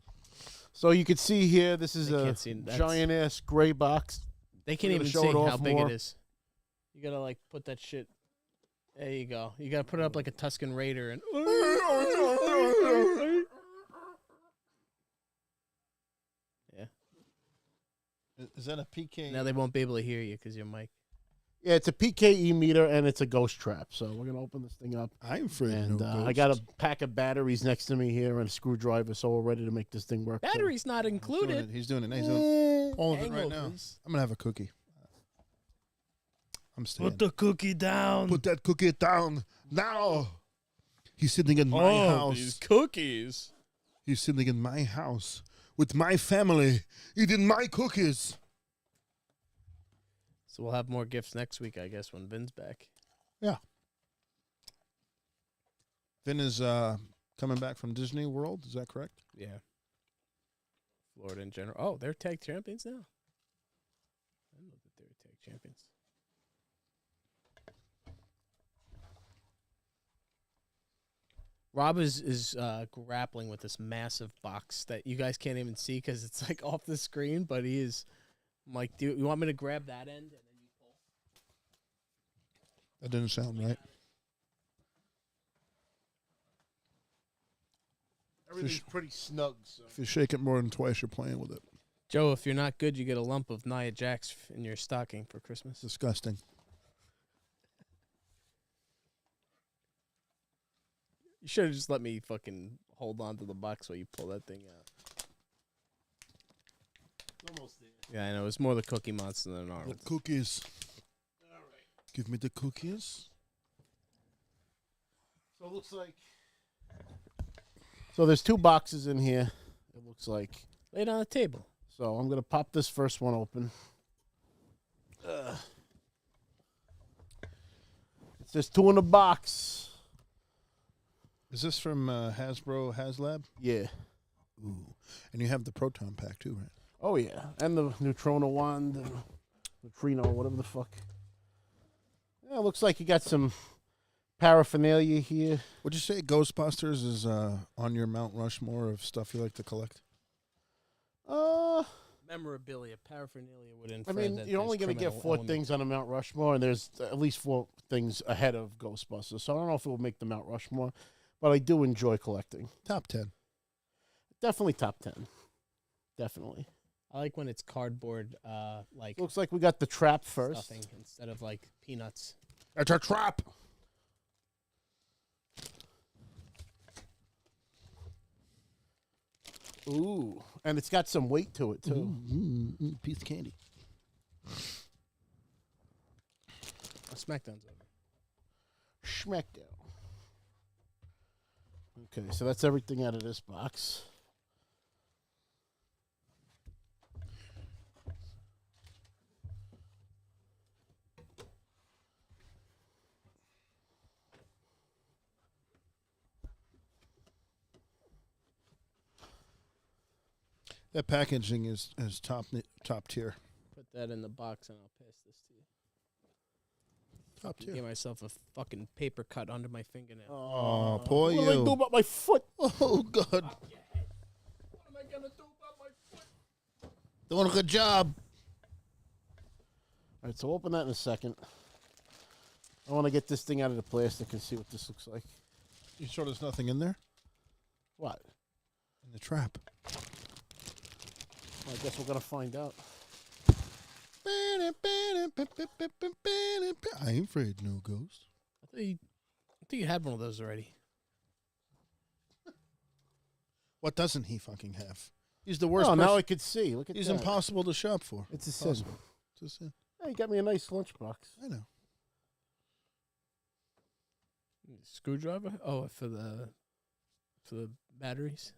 So you can see here, this is They a can't see- that's- giant ass gray box. They can't We're even gonna show see it off how big more. it is. You gotta like put that shit. There you go. You gotta put it up like a Tuscan Raider and. Yeah. Is that a PK? Now they won't be able to hear you because your mic. Yeah, it's a PKE meter and it's a ghost trap. So we're gonna open this thing up. I'm afraid And no I got a pack of batteries next to me here and a screwdriver, so we're ready to make this thing work. Batteries not He's doing included. it. He's doing it. He's doing all of it right now. Hangovers. I'm gonna have a cookie. I'm staying. Put the cookie down. Put that cookie down now. He's sitting in my house. These cookies. He's sitting in my house with my family, eating my cookies. So we'll have more gifts next week, I guess, when Vin's back. Yeah. Vin is coming back from Disney World. Is that correct? Yeah. Florida in general. Oh, they're tag champions now. I didn't know that they were tag champions. Rob is grappling with this massive box that you guys can't even see because it's like off the screen, but he is. I'm like, do you want me to grab that end and then you pull? That didn't sound right. Everything's pretty snug. So. If you shake it more than twice, you're playing with it. Joe, if you're not good, you get a lump of Nia Jax in your stocking for Christmas. Disgusting. You should have just let me fucking hold on to the box while you pull that thing out. Almost there. Yeah, I know. It's more the Cookie Monster than The Arnold. cookies. All right. Give me the cookies. So it looks like. So there's two boxes in here. It looks like. Lay it on the table. So I'm gonna pop this first one open. It's just two in a box. Is this from Hasbro HasLab? Yeah. Ooh. And you have the proton pack too, right? Oh yeah, and the Neutrona wand, and neutrino, whatever the fuck. Yeah, it looks like you got some paraphernalia here. Would you say Ghostbusters is on your Mount Rushmore of stuff you like to collect? memorabilia, paraphernalia would I infer mean, that you're only going to get 4 things on a Mount Rushmore, and there's at least 4 things ahead of Ghostbusters. So I don't know if it will make the Mount Rushmore, but I do enjoy collecting. Top 10. Definitely top 10. Definitely. I like when it's cardboard, like Looks like we got the trap first. stuffing instead of like peanuts. It's a trap. Ooh, and it's got some weight to it too. Piece of candy. SmackDown's over. SmackDown. Okay, so that's everything out of this box. That packaging is top tier. Put that in the box and I'll pass this to you. Top Give tier. myself a fucking paper cut under my fingernail. Oh, poor What do I do you. about my foot? Oh, God. What am I gonna do about my foot? Doing a good job. All right, so open that in a second. I want to get this thing out of the plastic and see what this looks like. You sure there's nothing in there? What? In the trap. Well, I guess we're gonna find out. I ain't afraid no ghost. I thought you had one of those already. What doesn't he fucking have? He's the worst Oh, now person. I could see. Look at He's that. impossible to shop for. It's a sin. Impossible. It's a sin. Hey, you got me a nice lunchbox. I know. Screwdriver? Oh, for the batteries.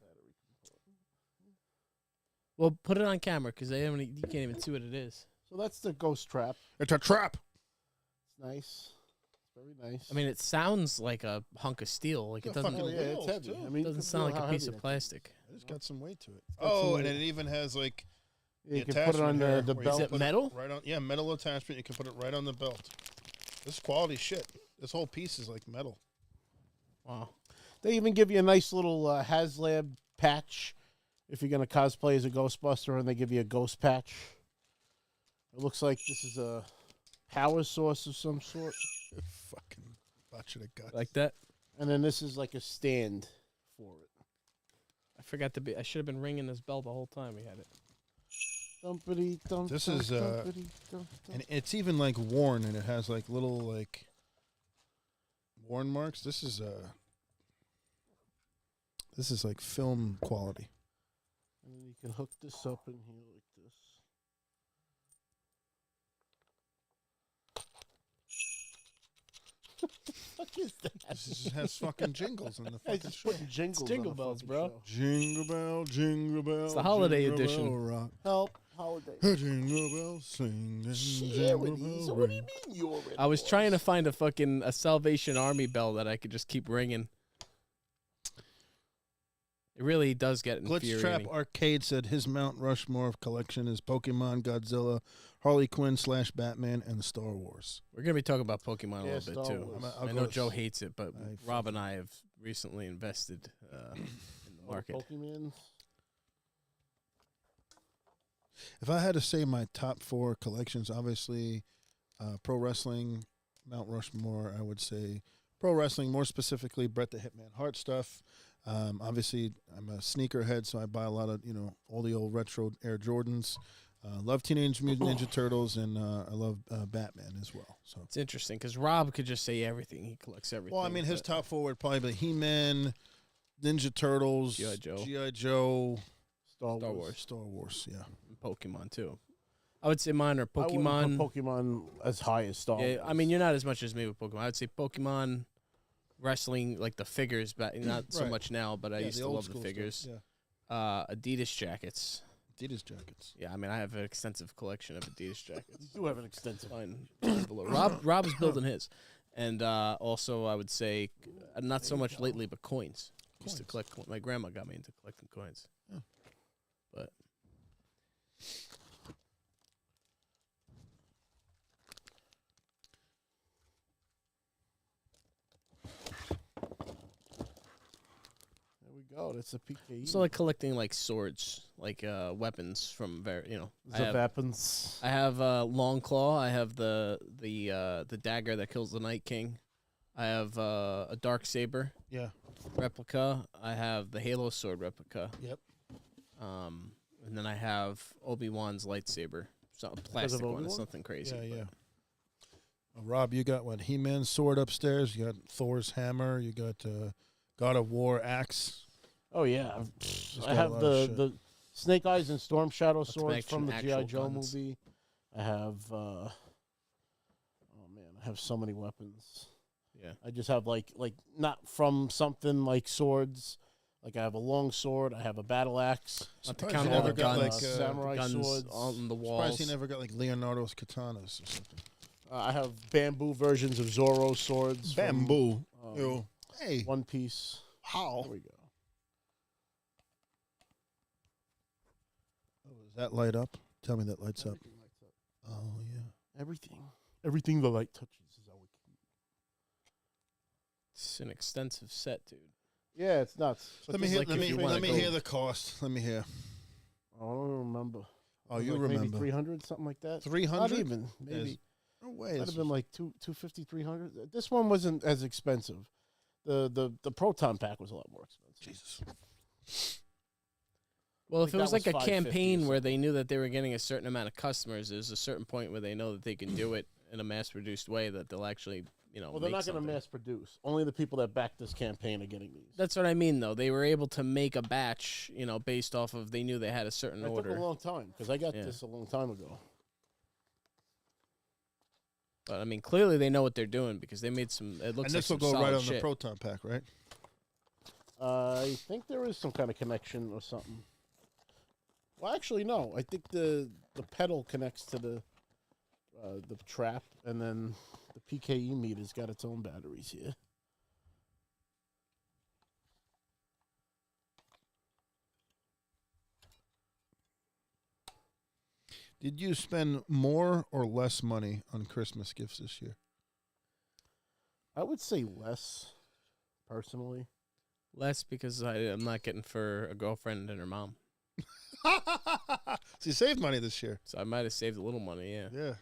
Well, put it on camera because you can't even see what it is. So that's the ghost trap. It's a trap. It's nice. It's very nice. I mean, it sounds like a hunk of steel. Like it Yeah, doesn't. oh, fucking yeah, it's wheels, heavy. too. I mean, you Doesn't can sound feel like how a piece heavy of that is. plastic. It's got some weight to it. got some Oh, weight. and it even has like Yeah, you the can put it on attachment here the where you belt. Is it put metal? Right on. Yeah, metal attachment. You can put it right on the belt. This is quality shit. This whole piece is like metal. Wow. They even give you a nice little HasLab patch if you're going to cosplay as a Ghostbuster, and they give you a ghost patch. It looks like this is a power source of some sort. Fucking botch of guts. Like that? And then this is like a stand for it. I forgot to be. I should have been ringing this bell the whole time we had it. Dumpity, dump, This dump, is, dumpity, dump, dump. And it's even like worn, and it has like little like worn marks. This is like film quality. And then you can hook this up in here like this. What is that? This just has fucking jingles in the I fucking just show. putting jingles. Jingle on a bells, fucking bro. show. Jingle bell, jingle bell. It's the holiday jingle edition. bell rock. Help, holiday. Jingle bell, sing and Share with jingle these. bell What do you ring. mean you're in I was laws? trying to find a Salvation Army bell that I could just keep ringing. It really does get Glitch Trap infuriating. Arcade said his Mount Rushmore collection is Pokemon, Godzilla, Harley Quinn / Batman, and Star Wars. We're gonna be talking about Pokemon a Yeah, little bit Star too. Wars. I'll I go know to Joe s- hates it, but I Rob and I have recently invested in the market. Pokemon. If I had to say my top 4 collections, obviously, pro wrestling, Mount Rushmore, I would say pro wrestling, more specifically Bret the Hitman Hart stuff. Obviously, I'm a sneakerhead, so I buy a lot of, all the old retro Air Jordans. Love Teenage Mutant Ninja Turtles, and I love Batman as well. So, It's interesting because Rob could just say everything. He collects everything. well, I mean, his but top 4 would probably be He-Man, Ninja Turtles, G.I. Joe. G.I. Joe, Star Star Wars. Wars. Star Wars, yeah. Pokemon too. I would say mine are I wouldn't Pokemon. put Pokemon as high as Star Wars. Yeah, I mean, you're not as much as me with Pokemon. I'd say Pokemon, wrestling, like the figures, but not so Right. much now. But I Yeah, used the to old love the school stuff, figures. Yeah. Adidas jackets. Adidas jackets. Yeah, I mean, I have an extensive collection of Adidas jackets. You do have an extensive. Fine. Below. Rob is building his, and also I would say not so much lately, but coins. Used to collect. My grandma got me into collecting coins. Yeah. But There we go. That's a PKE. So like collecting like swords, like weapons from the weapons. I have Long Claw. I have the dagger that kills the Night King. I have a Dark Saber replica. I have the Halo sword replica. Yep. And then I have Obi-Wan's lightsaber. So a plastic one. It's nothing crazy. Yeah. Rob, you got what? He-Man's sword upstairs. You got Thor's hammer. You got God of War axe. Oh yeah, Just I got a have lot of shit. the Snake Eyes and Storm Shadow Not to swords mention from the actual G.I. Joe guns. movie. I have oh man, I have so many weapons. Yeah. I just have like not from something like swords. Like I have a long sword. I have a battle axe. Not to Surprised count you all never the got, guns, like, samurai guns swords. on the Surprised walls. he never got like Leonardo's katanas or something. I have bamboo versions of Zoro swords. from, Bamboo. Yo. Hey. One Piece. How? There we go. Oh, does that light up? Tell me that lights up. Everything lights up. Oh, yeah. Everything the light touches is how we keep. It's an extensive set, dude. Yeah, it's nuts. Let me just hear, like let if me, you wanna let me go- hear the cost. Let me hear. I don't remember. Oh, It you was like remember. Maybe 300, something like that. 300? Not even. Maybe. Yes. No way. Might This have been was- like 250, 300. This one wasn't as expensive. The Proton pack was a lot more expensive. Jesus. Well, I if it think was that like was a 550 or campaign where something. they knew that they were getting a certain amount of customers, there's a certain point where they know that they can do it in a mass-produced way that they'll actually, Well, they're make not going to something. mass produce. Only the people that back this campaign are getting these. That's what I mean, though. They were able to make a batch, based off of they knew they had a certain It took order. a long time because I got Yeah. this a long time ago. But I mean, clearly they know what they're doing because they made some. It looks And like this will some go right solid on shit. the Proton pack, right? I think there is some kind of connection or something. Well, actually, no. I think the pedal connects to the trap, and then the PKE meter's got its own batteries here. Did you spend more or less money on Christmas gifts this year? I would say less, personally. Less because I'm not getting for a girlfriend and her mom, So you saved money this year. so I might have saved a little money. Yeah, Yeah.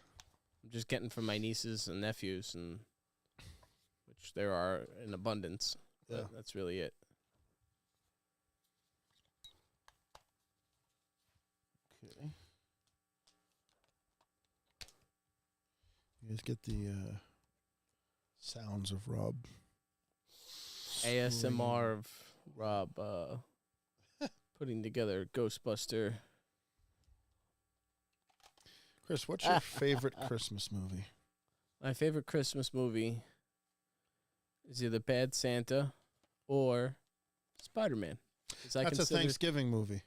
I'm just getting for my nieces and nephews, and which there are in abundance. But Yeah. that's really it. Okay. You guys get the sounds of Rob. ASMR of Rob putting together Ghostbuster. Chris, what's your favorite Christmas movie? My favorite Christmas movie is either Bad Santa or Spider-Man. That's a Thanksgiving movie.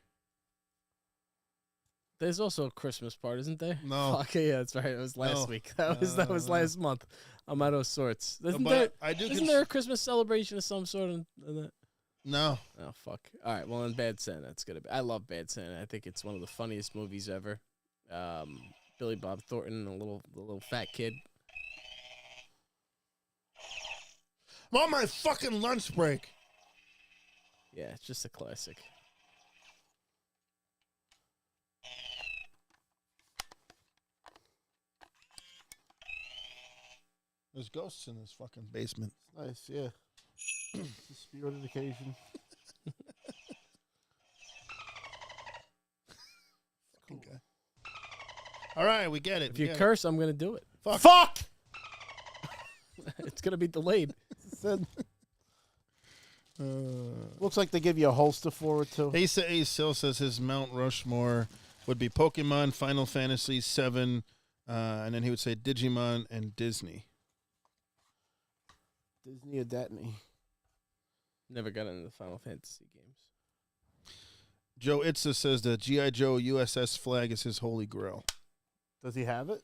There's also a Christmas part, isn't there? No. Okay, yeah, that's right. It was last No. week. That was last month. I'm out of sorts. Isn't But I do. isn't there a Christmas celebration of some sort in that? No. Oh fuck! All right, well, in Bad Santa, it's gonna be. I love Bad Santa. I think it's one of the funniest movies ever. Billy Bob Thornton, the little fat kid. I'm on my fucking lunch break. Yeah, it's just a classic. There's ghosts in this fucking basement. Nice, yeah. It's the spirit of the occasion. Cool. Okay. All right, we get it. If we you get it. curse, I'm gonna do it. Fuck! It's gonna be delayed. Said- Looks like they give you a holster for it, too. Ace still says his Mount Rushmore would be Pokemon, Final Fantasy VII, and then he would say Digimon and Disney. Disney or Datney. Never got into the Final Fantasy games. Joe Itza says the G.I. Joe USS flag is his holy grail. Does he have it?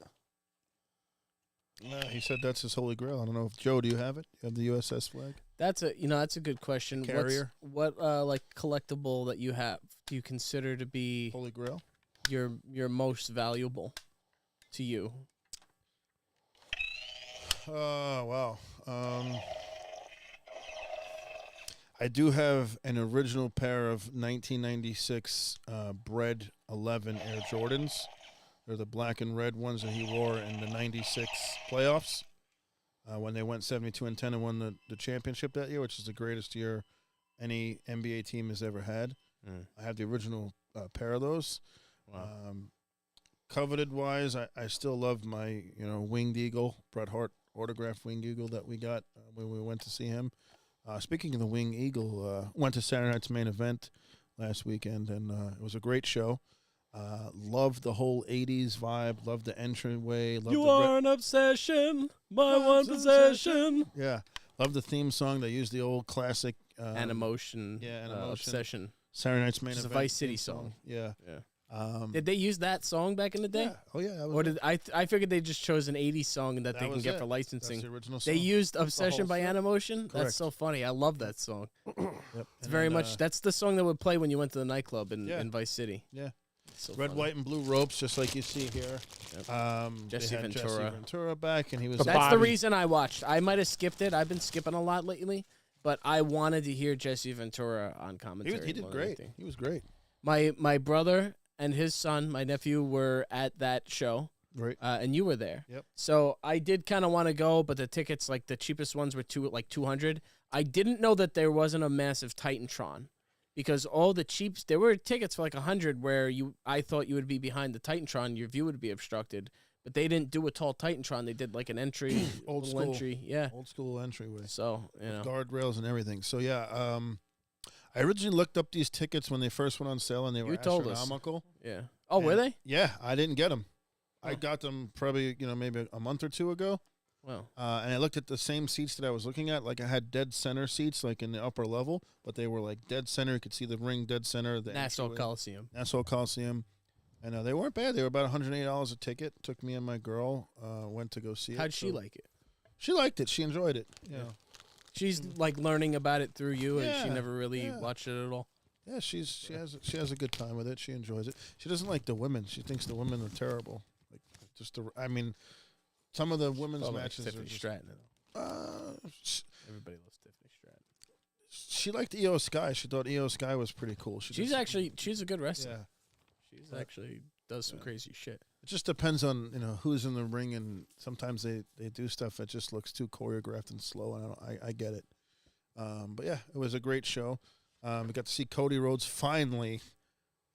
He said that's his holy grail. I don't know if Joe, do you have it? You have the USS flag? That's a good question. Carrier? What like collectible that you have do you consider to be Holy grail? your most valuable to you? Oh, wow. I do have an original pair of 1996 Bred 11 Air Jordans. They're the black and red ones that he wore in the 96 playoffs when they went 72-10 and won the championship that year, which is the greatest year any NBA team has ever had. I have the original pair of those. Wow. Coveted wise, I still love my winged eagle, Bret Hart autographed winged eagle that we got when we went to see him. Speaking of the winged eagle, went to Saturday night's main event last weekend, and it was a great show. Loved the whole 80s vibe, loved the entryway. Loved You are an obsession, my one possession. Yeah, loved the theme song. They used the old classic And emotion, and obsession. Saturday night's main Which is a event. Vice City theme song. Yeah. Did they use that song back in the day? Yeah. Oh yeah. Or did I figured they just chose an 80s song that they can was get it. for That's licensing. the original song. They used Obsession by song. Animotion? Correct. That's so funny. I love that song. Yep. It's very much, that's the song that would play when you went to the nightclub in, Yeah. in Vice City. Yeah. It's so Red, funny. white, and blue ropes, just like you see here. Jesse they had Ventura. Jesse Ventura back, and he was. That's the reason I watched. I might have skipped it. I've been skipping a lot lately, but I wanted to hear Jesse Ventura on commentary. He did more than great. anything. He was great. My brother and his son, my nephew, were at that show. Right. And you were there. Yep. So I did kind of want to go, but the tickets, like the cheapest ones, were $200. I didn't know that there wasn't a massive Titantron, because all the cheaps, there were tickets for like $100 where I thought you would be behind the Titantron, your view would be obstructed, but they didn't do a tall Titantron. They did like an entry, Old little school. entry, yeah. Old school entryway. So Guardrails and everything. So yeah, I originally looked up these tickets when they first went on sale, and they were You told us. astronomical. yeah. Oh, were And- they? Yeah, I didn't get them. I got them probably maybe a month or two ago. Well, And I looked at the same seats that I was looking at. Like I had dead center seats, like in the upper level, but they were like dead center. You could see the ring dead center. Of the Nassau entryway. Coliseum. Nassau Coliseum. And they weren't bad. They were about $108 a ticket. Took me and my girl. Went to go see it. How'd she So like it? She liked it. She enjoyed it. Yeah. She's like learning about it through you, and she Yeah, never really yeah. watched it at all. Yeah, she has a good time with it. She enjoys it. She doesn't like the women. She thinks the women are terrible. Like some of the women's Oh, like matches are Tiffany just, Stratton. Everybody loves Tiffany Stratton. she liked Io Sky. She thought Io Sky was pretty cool. She's a good wrestler. yeah. She's actually does some crazy shit. It just depends on who's in the ring, and sometimes they do stuff that just looks too choreographed and slow, and I get it. But yeah, it was a great show. We got to see Cody Rhodes finally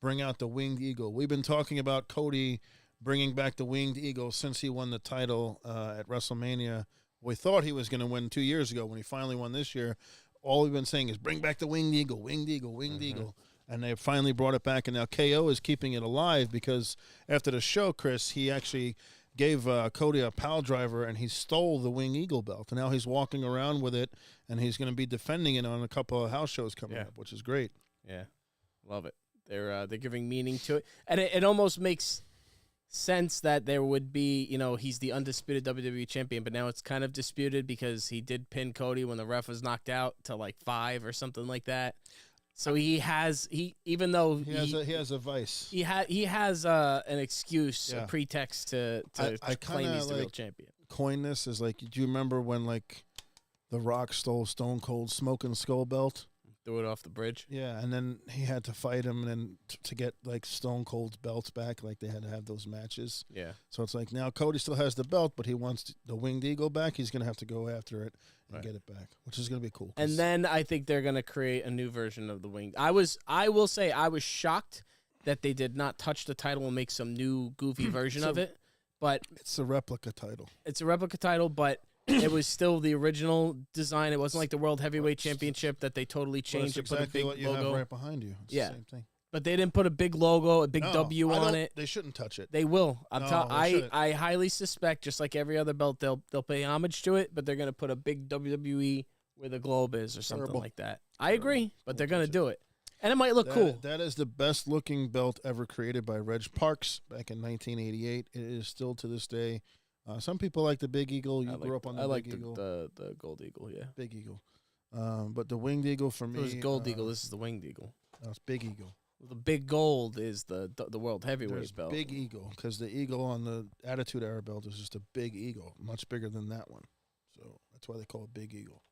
bring out the winged eagle. We've been talking about Cody bringing back the winged eagle since he won the title at WrestleMania. We thought he was going to win 2 years ago. When he finally won this year, all we've been saying is bring back the winged eagle, winged eagle, winged eagle. And they finally brought it back, and now KO is keeping it alive because after the show, Chris, he actually gave Cody a pile driver, and he stole the Wing Eagle belt. And now he's walking around with it, and he's going to be defending it on a couple of house shows coming up, which is great. Yeah, love it. They're giving meaning to it, and it almost makes sense that there would be, he's the undisputed WWE champion, but now it's kind of disputed because he did pin Cody when the ref was knocked out to like 5 or something like that. So even though He has a vice. he has an excuse, Yeah. a pretext to I claim kinda he's the real like- champion. Coin this is like, do you remember when like The Rock stole Stone Cold's Smoking Skull belt? Threw it off the bridge. Yeah, and then he had to fight him, and then to get like Stone Cold's belts back, like they had to have those matches. Yeah. So it's like now Cody still has the belt, but he wants the Winged Eagle back. He's going to have to go after it and get it back, which is going to be cool. And then I think they're going to create a new version of the wing. I will say I was shocked that they did not touch the title and make some new goofy version of it. But it's a replica title. It's a replica title, but it was still the original design. It wasn't like the World Heavyweight Championship that they totally changed and put a exactly big what you logo. have right behind you. It's Yeah. the same thing. But they didn't put a big logo, a big No, W I on don't- it. They shouldn't touch it. They will. No, they shouldn't. I highly suspect, just like every other belt, they'll pay homage to it, but they're gonna put a big WWE where the globe is or something Terrible. like that. I agree, but they're gonna do it, and it might look cool. That is the best looking belt ever created by Reg Parks back in 1988. It is still to this day. Some people like the Big Eagle. You grew up on the I like Big Eagle. the Gold Eagle. Yeah, Big Eagle. But the Winged Eagle for me. it was Gold Eagle. This is the Winged Eagle. No, it's Big Eagle. The big gold is the World There's Heavyweight belt. Big Eagle, because the eagle on the Attitude Era belt is just a big eagle, much bigger than that one. So that's why they call it Big Eagle.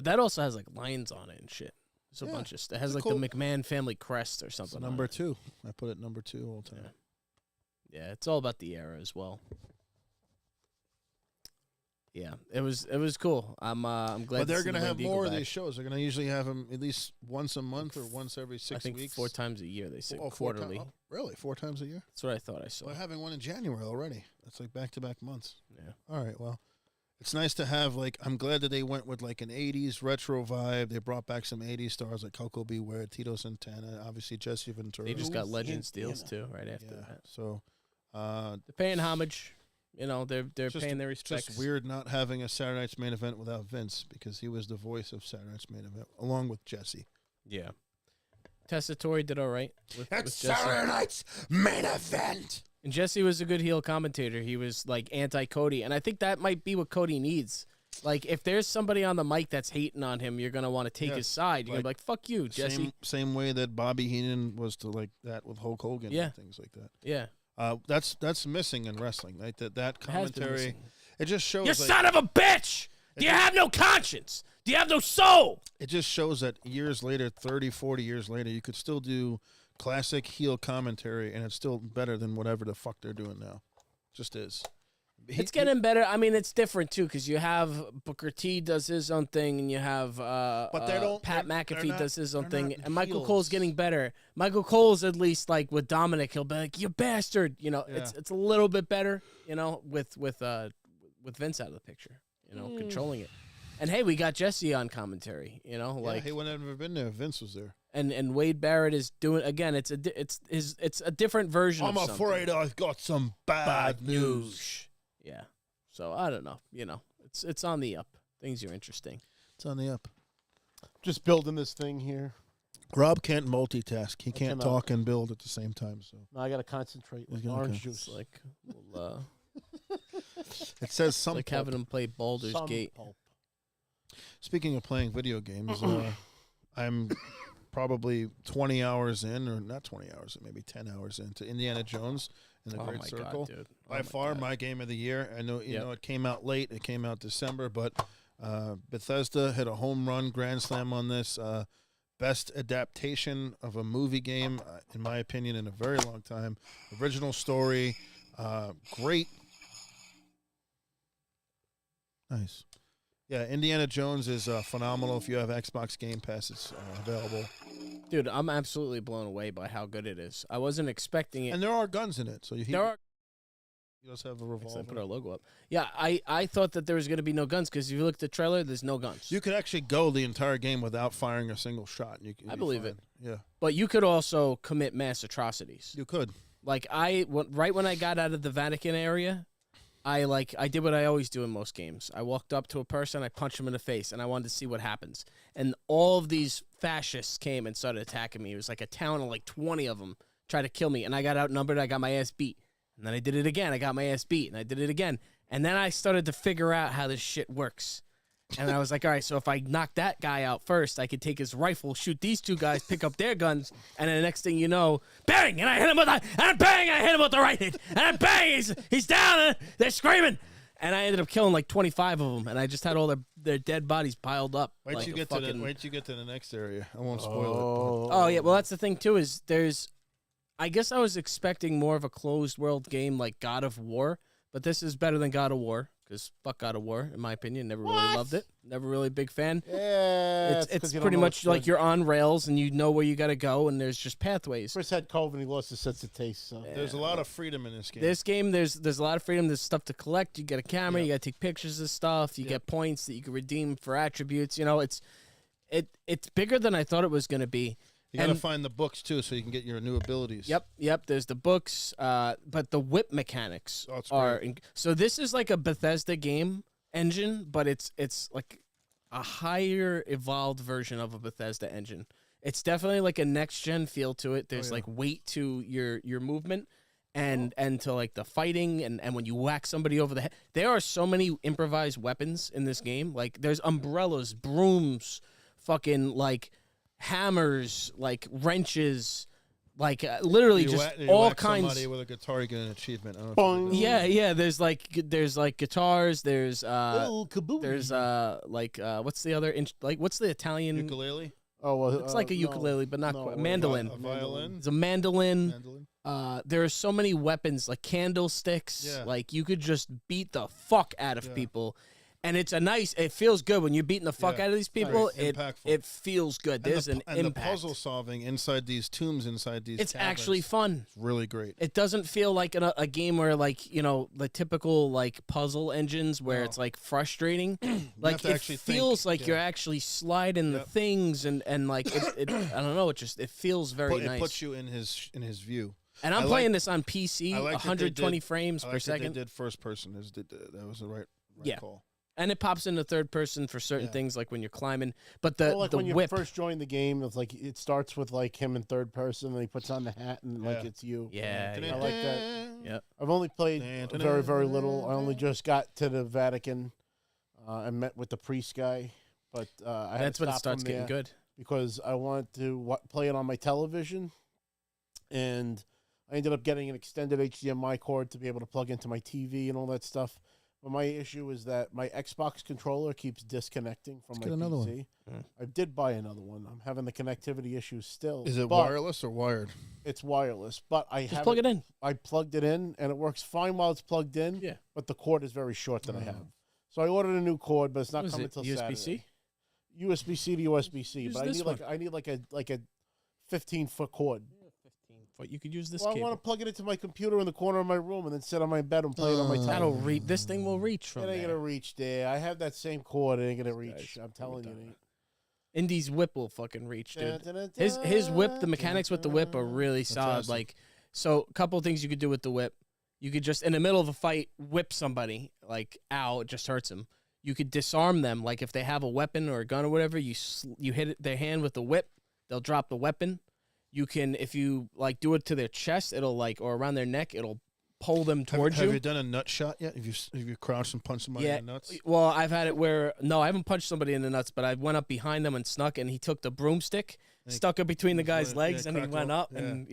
But that also has like lions on it and shit. There's a Yeah, bunch of stuff. It has it's like cool- the McMahon family crest or It's something. number on it. 2. I put it number 2 all the time. Yeah, it's all about the era as well. Yeah, it was cool. I'm glad. But they're going to have more of these shows. They're going to usually have them at least once a month or once every 6 I think weeks. 4 times a year. They say 4 quarterly. Oh, really? 4 times a year? That's what I thought I saw. We're having one in January already. That's like back-to-back months. Yeah. All right, well, it's nice to have, like, I'm glad that they went with, like, an 80s retro vibe. They brought back some 80s stars like Coco Beware, Tito Santana, obviously Jesse Ventura. They just got Who's Legends in deals Indiana? too right after Yeah, that. so They're paying homage. You know, they're just- paying their respects. just weird not having a Saturday Night's Main Event without Vince because he was the voice of Saturday Night's Main Event along with Jesse. Yeah. Tessitore did all right with Jesse. Night's Main Event. And Jesse was a good heel commentator. He was like anti-Cody, and I think that might be what Cody needs. Like, if there's somebody on the mic that's hating on him, you're gonna want to take Yeah, his side. You're gonna be like, "Fuck you, Jesse." Same way that Bobby Heenan was to like that with Hulk Hogan Yeah. and things like that. Yeah, That's missing in wrestling. Like that it has been commentary. missing. It just shows. You like, son of a bitch! Do you have no conscience? Do you have no soul? it just shows that years later, 30, 40 years later, you could still do classic heel commentary, and it's still better than whatever the fuck they're doing now. Just is. It's getting better. I mean, it's different too because you have Booker T does his own thing, and you have But they don't- Pat they're McAfee not- does his own they're thing, not and Michael heels. Cole's getting better. Michael Cole's at least like with Dominic, he'll be like, "You bastard," you know. Yeah. It's a little bit better, you know, with Vince out of the picture, you know, controlling it. And hey, we got Jesse on commentary, you know, Yeah, like he wouldn't have ever been there if Vince was there. and Wade Barrett is doing again. It's a different version. I'm of something. afraid I've got some bad news. Yeah. So I don't know. You know, it's on the up. Things are interesting. It's on the up. Just building this thing here. Rob can't multitask. He can't cannot. talk and build at the same time. So Now I got to concentrate with Okay. orange It's juice. like well, it says some. like having him play Baldur's Some Gate. pulp. Speaking of playing video games, I'm probably 20 hours in, or not 20 hours, maybe 10 hours into Indiana Jones in the Oh Great my Circle. god, dude! By far, my game of the year. I know, you Yep. know, it came out late. It came out December, but Bethesda hit a home run grand slam on this. Best adaptation of a movie game, in my opinion, in a very long time. Original story, great. Nice. Yeah, Indiana Jones is phenomenal. If you have Xbox Game Pass, it's available. dude, I'm absolutely blown away by how good it is. I wasn't expecting it. And there are guns in it, so he does have a Excellent, revolver. put our logo up. Yeah, I thought that there was going to be no guns because if you look at the trailer, there's no guns. You could actually go the entire game without firing a single shot. And I believe it. Yeah, But you could also commit mass atrocities. you could. Like right when I got out of the Vatican area, I did what I always do in most games. I walked up to a person, I punched him in the face, and I wanted to see what happens. And all of these fascists came and started attacking me. It was like a town of like 20 of them tried to kill me, and I got outnumbered. I got my ass beat. And then I did it again. I got my ass beat, and I did it again. And then I started to figure out how this shit works. And I was like, all right, so if I knock that guy out first, I could take his rifle, shoot these two guys, pick up their guns, and then the next thing you know, bang, and I hit him with bang, and I hit him with the right hit, and bang, he's down, and they're screaming. And I ended up killing like 25 of them, and I just had all their dead bodies piled up. Wait till like you a get fucking... to wait till you get to the next area. I won't spoil Oh, yeah, well, that's the thing, too, is I guess I was expecting more of a closed world game like God of War, but this is better than God of War. Because fuck God of War, in my opinion. Never really loved it. Never really a big fan. Yeah, It's pretty much like you're on rails and you know where you got to go and there's just pathways. Chris had COVID and he lost his sense of taste. So. There's a lot of freedom in this game. This game, there's a lot of freedom. There's stuff to collect. You get a camera. You got to take pictures of stuff. You get points that you can redeem for attributes. You know, it's bigger than I thought it was going to be. You got to find the books too, so you can get your new abilities. Yep. There's the books, but the whip mechanics are. So this is like a Bethesda game engine, but it's like a higher evolved version of a Bethesda engine. It's definitely like a next gen feel to it. There's like weight to your movement and to like the fighting and when you whack somebody over the head. There are so many improvised weapons in this game. Like there's umbrellas, brooms, fucking like hammers, like wrenches, Like literally You just you all whack kinds. Somebody with a guitar, you get an achievement. I don't know if you did that. Yeah. There's like guitars. There's what's the other what's the Italian? Ukulele, Oh, well, It's like a ukulele, but not quite. Mandolin. a violin, It's a mandolin. mandolin. There are so many weapons, like candlesticks. Yeah. Like you could just beat the fuck out of people, and it's it feels good when you're beating the fuck Yeah. out of these people. Very It impactful. feels good. There's an and impact. the puzzle solving inside these tombs, inside these. It's actually caverns, fun. is really great. It doesn't feel like a game where the typical like puzzle engines where No. it's like frustrating. Like have to it actually feels think, like yeah. you're actually sliding the Yep. things and like it I don't know. It feels very It nice. puts you in his view. And I'm I playing like- this on PC, I like that they 120 did- frames I per like that second, They did first person. That was the right Yeah. call. and it pops into third person for certain Yeah. things, like when you're climbing. But the like the when you whip, first join the game, it's like it starts with like him in third person, and he puts on the hat, and like Yeah. it's you. yeah, I yeah. like that. Yep. I've only played Dun, dun, very, very dun, little. I only dun. just got to the Vatican and met with the priest guy, but I had That's to when it stop starts him getting there good. because I wanted to play it on my television, and I ended up getting an extended HDMI cord to be able to plug into my TV and all that stuff. But my issue is that my Xbox controller keeps disconnecting from my get another one. PC. Mm. I did buy another one. I'm having the connectivity issues still. Is it but wireless or wired? It's wireless, but I Just have plug it in. I plugged it in, and it works fine while it's plugged in. Yeah. But the cord is very short that I have. So I ordered a new cord, but it's not What is coming it, until USB-C? Saturday. USB-C to USB-C, Use but this I need like a 15-foot cord. But you could use this Well, I cable. want to plug it into my computer in the corner of my room and then sit on my bed and play it on my That'll television. This thing will reach from It ain't there. gonna reach there. I have that same cord. It ain't gonna reach. guy's I'm telling you. it ain't. Indy's whip will fucking reach, dude. Dun, dun, His whip, the dun, mechanics with the whip are really solid. Fantastic. Like, so a couple of things you could do with the whip. You could just in the middle of a fight whip somebody, like ow, it just hurts him. You could disarm them, like if they have a weapon or a gun or whatever. You hit their hand with the whip, they'll drop the weapon. You can, if you like do it to their chest, it'll like or around their neck, it'll pull them towards Have you done a nut shot yet? Have you crouched and punched somebody Yeah. in the nuts? Well, I've had it where I haven't punched somebody in the nuts, but I went up behind them and snuck, and he took the broomstick, And he- stuck it between the guy's yeah, legs, and he cracked went him. up, and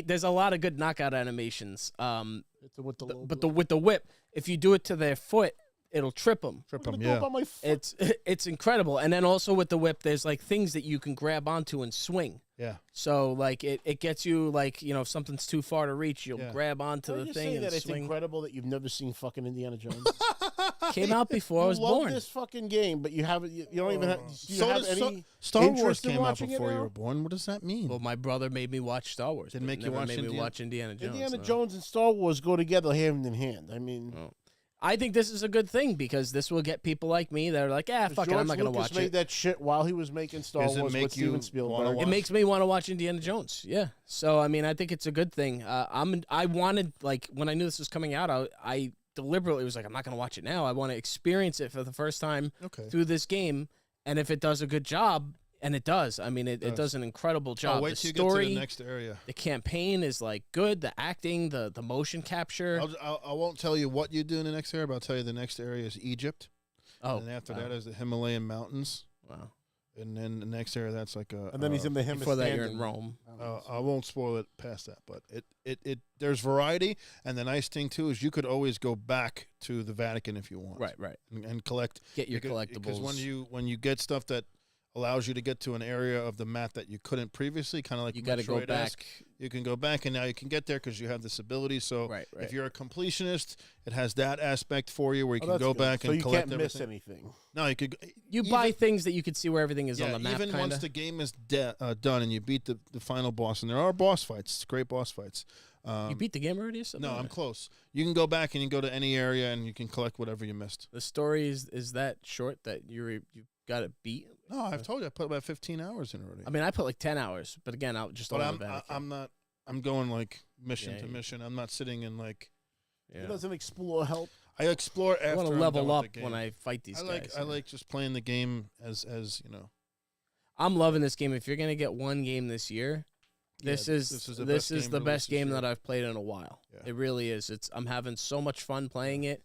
there's a lot of good knockout animations. It's with the low But blow. with the whip, if you do it to their foot, it'll trip them. Trip I'm him, gonna do it yeah. by my foot. It's incredible. And then also with the whip, there's like things that you can grab onto and swing. Yeah. So like it gets you like if something's too far to reach, you'll Yeah. grab onto Are the you thing saying and that it's swing. incredible that you've never seen fucking Indiana Jones? Came out before I You was love born. this fucking game, but you haven't. You don't even have. Do you So have does any Star Wars interest in came out watching it before you now? were born. What does that mean? Well, my brother made me watch Star Wars. Didn't but make you never watch made me Indiana- watch Indiana Jones. Indiana no. Jones and Star Wars go together hand in hand. I mean, I think this is a good thing because this will get people like me that are like, fuck it, I'm not George going to Lucas watch made it. that shit while he was making Star Does it Wars make with you Steven wanna Spielberg. watch- It makes me want to watch Indiana Jones. Yeah. So I mean, I think it's a good thing. I wanted like when I knew this was coming out, I deliberately was like, I'm not going to watch it now. I want to experience it for the first time Okay. through this game, and if it does a good job, and it does, I mean, it does an incredible job. Oh, wait The till you get to story, the next area. the campaign is like good. The acting, the motion capture. I won't tell you what you do in the next area, but I'll tell you the next area is Egypt. Oh, And after wow. that is the Himalayan mountains. Wow. And then the next area, that's like a. And then he's in the him Before that, you're in Rome. I won't spoil it past that, but it there's variety, and the nice thing too is you could always go back to the Vatican if you want, Right. and collect. Get your Because collectibles. when you get stuff that allows you to get to an area of the map that you couldn't previously, kind of like You got to go Metroid-esque, back. You can go back, and now you can get there because you have this ability. So Right. if you're a completionist, it has that aspect for you where you Oh, can that's go good. back so and you collect can't miss everything. anything. No, you could. You even- buy things that you could see where everything is on the map. even kinda. once the game is done and you beat the final boss, and there are boss fights, it's great boss fights. You beat the game already or something? No, Or- I'm close. You can go back and you can go to any area and you can collect whatever you missed. The story is that short that you got it beat? No, I've told you I put about 15 hours in already. I mean, I put like 10 hours, but again, I'll just But on the Vatican. I'm not. I'm going like mission Yeah, to yeah. mission. I'm not sitting in like. Yeah. He doesn't explore help. I explore after I want to I'm level done with up the when game. I fight these guys. I like just playing the game as you know. I'm loving this game. If you're gonna get one game this year, this Yeah, is this is the the best game best released this game year. that I've played in a while. Yeah. It really is. I'm having so much fun playing it.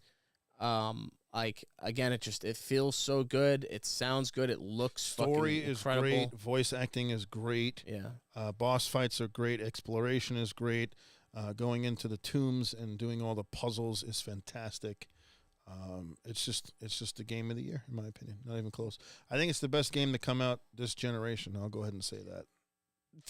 Like again, it feels so good. It sounds good. It looks Story fucking is incredible. great. Voice acting is great. Yeah. Boss fights are great. Exploration is great. Going into the tombs and doing all the puzzles is fantastic. It's just the game of the year, in my opinion. Not even close. I think it's the best game to come out this generation. I'll go ahead and say that.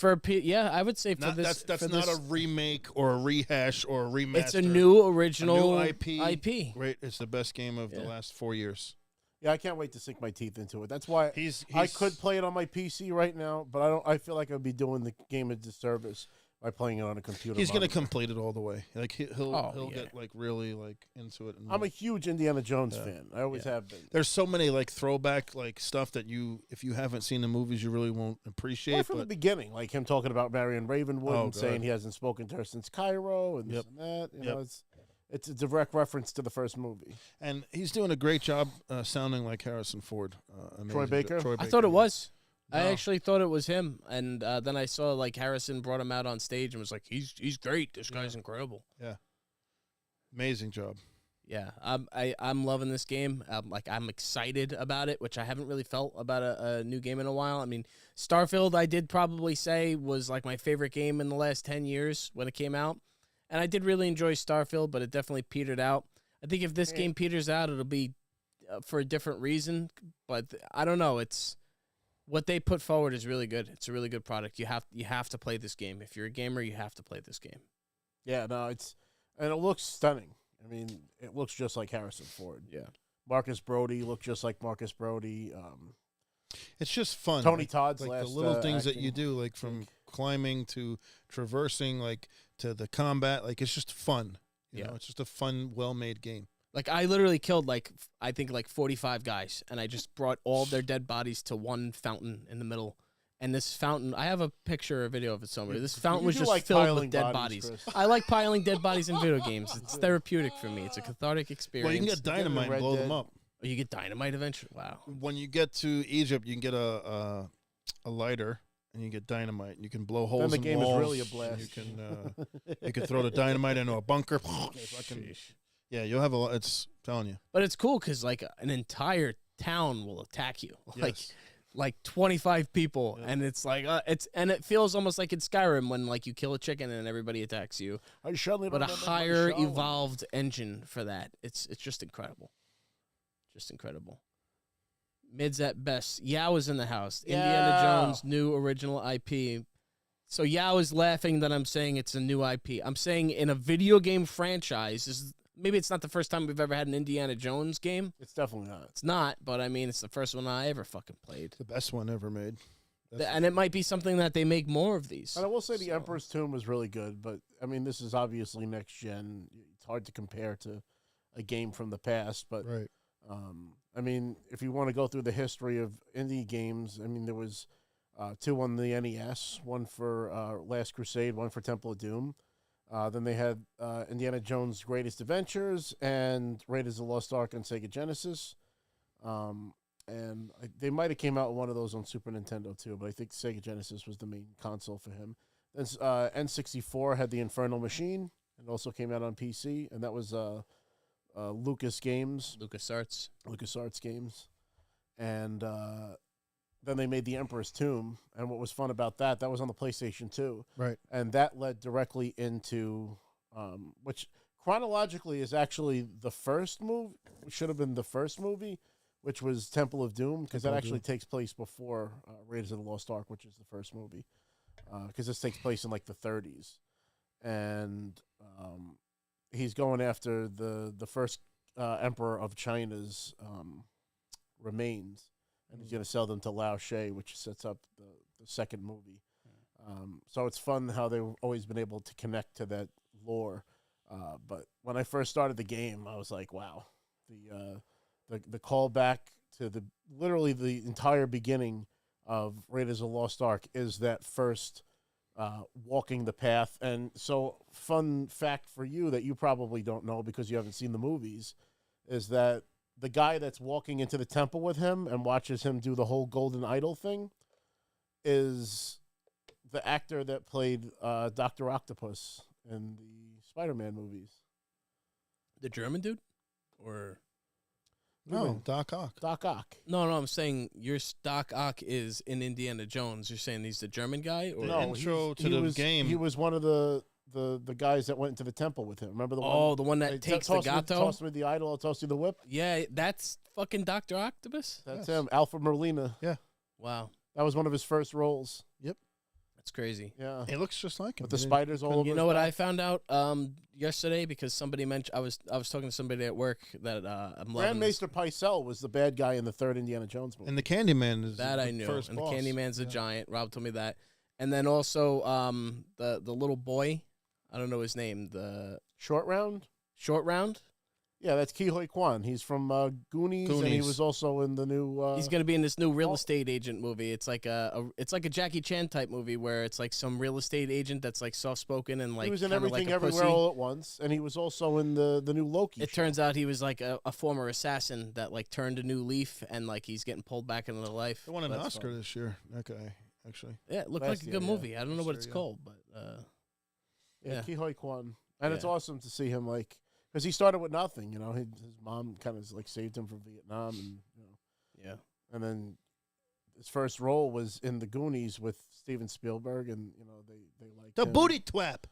I would say for Not, this. that's for not this, a remake or a rehash or a remaster. It's a new original IP. Great. It's the best game of the last 4 years. Yeah, I can't wait to sink my teeth into it. That's why He's I could play it on my PC right now, but I don't. I feel like I'd be doing the game a disservice by playing it on a computer. He's going to monitor. complete it all the way. Like he'll Oh, yeah. get like really like into it. And I'm a huge Indiana Jones fan. I always have been. There's so many like throwback like stuff that if you haven't seen the movies, you really won't appreciate. Right from the beginning, like him talking about Marion Ravenwood and saying God. he hasn't spoken to her since Cairo and this and that. You know, Yep. it's a direct reference to the first movie. And he's doing a great job sounding like Harrison Ford. Troy Baker? I thought it was. I No. actually thought it was him, and then I saw like Harrison brought him out on stage and was like, "He's great. This guy's incredible." Amazing job. Yeah, I'm loving this game. I'm excited about it, which I haven't really felt about a new game in a while. I mean, Starfield, I did probably say was like my favorite game in the last 10 years when it came out, and I did really enjoy Starfield, but it definitely petered out. I think if this game peters out, it'll be for a different reason. But I don't know. It's what they put forward is really good. It's a really good product. You have to play this game. If you're a gamer, you have to play this game. Yeah, no, and it looks stunning. I mean, it looks just like Harrison Ford. Yeah. Marcus Brody looked just like Marcus Brody. It's just fun. Tony like, Todd's like last the little things that acting you do, like from climbing to traversing, like to the combat. Like it's just fun. You know, it's just a fun, well-made game. Like I literally killed I think 45 guys, and I just brought all their dead bodies to one fountain in the middle. And this fountain, I have a picture or video of it somewhere. This fountain was do just like filled piling with dead bodies, bodies. Chris. I like piling dead bodies in video games. It's therapeutic for me. It's a cathartic experience. Well, you can get dynamite and Red blow Dead. them up. Oh, you get dynamite eventually. Wow. When you get to Egypt, you can get a lighter and you get dynamite, and you can blow holes the in game is walls. really a and blast. You can throw the dynamite into a bunker. Yeah, you'll have a lot. It's telling you. But it's cool because like an entire town will attack you. Yes. Like 25 people, and it's like it feels almost like in Skyrim when like you kill a chicken and everybody attacks you. I surely But a remember my higher show. evolved engine for that. It's just incredible. Just incredible. Mids at best. Yao is in the house. Indiana Jones, new original IP. So Yao is laughing that I'm saying it's a new IP. I'm saying in a video game franchise, maybe it's not the first time we've ever had an Indiana Jones game. It's definitely not. It's not, but I mean, it's the first one I ever fucking played. The best one ever made. And it might be something that they make more of these. And I will say the Emperor's Tomb was really good, but I mean, this is obviously next gen. It's hard to compare to a game from the past, but Right. I mean, if you want to go through the history of indie games, I mean, there was 2 on the NES, one for Last Crusade, one for Temple of Doom. Then they had Indiana Jones' Greatest Adventures and Raiders of the Lost Ark on Sega Genesis. And they might have came out with one of those on Super Nintendo too, but I think Sega Genesis was the main console for him. Then N64 had the Infernal Machine, and also came out on PC, and that was Lucas Games. LucasArts Games. And then they made the Emperor's Tomb, and what was fun about that was on the PlayStation 2. Right. And that led directly into, which chronologically is actually the first movie, should have been the first movie, which was Temple of Doom, because that actually takes place before Raiders of the Lost Ark, which is the first movie, because this takes place in like the 30s. And he's going after the first emperor of China's remains, and he's going to sell them to Lao She, which sets up the second movie. So it's fun how they've always been able to connect to that lore. But when I first started the game, I was like, wow, the callback to literally the entire beginning of Raiders of the Lost Ark is that first walking the path. And so, fun fact for you that you probably don't know because you haven't seen the movies is that the guy that's walking into the temple with him and watches him do the whole golden idol thing is the actor that played Dr. Octopus in the Spider-Man movies. The German dude? Or No, Doc Ock. Doc Ock. No, I'm saying your Doc Ock is in Indiana Jones. You're saying he's the German guy? Or? No, intro to the game. He was one of the guys that went into the temple with him. Remember the one? Oh, the one that They takes the tossed him- gato? Tossed him with the idol, tossed him the whip. Yeah, that's fucking Dr. Octopus? That's him, Alfred Molina. Wow. That was one of his first roles. That's crazy. Yeah. It looks just like him. With the spiders all over. You know his what back. I found out yesterday because somebody mentioned I was talking to somebody at work that I'm loving this. Grandmaster Pycelle was the bad guy in the third Indiana Jones movie. And the Candyman is That the I knew. first And boss. the Candyman's a giant. Rob told me that. And then also the little boy, I don't know his name, the Short Round? short round. Yeah, that's Ke Kwan. He's from Goonies, and he Goonies. was also in the new. He's gonna be in this new real estate agent movie. It's like it's like a Jackie Chan type movie where it's like some real estate agent that's like soft spoken and like he was in kinda Everything like a Everywhere pussy. All at Once, and he was also in the new Loki. It turns out he was like a former assassin that like turned a new leaf and like he's getting pulled back into life. They won an That's Oscar fun. this year. That guy, actually. Yeah, it looked Last like a year, good yeah. movie. I don't know what Last it's year, yeah. called, but Yeah, Yeah. Ke Kwan, and it's Yeah. awesome to see him like because he started with nothing. You know, his mom kind of like saved him from Vietnam, and yeah. and then his first role was in the Goonies with Steven Spielberg, and they like The booty twap.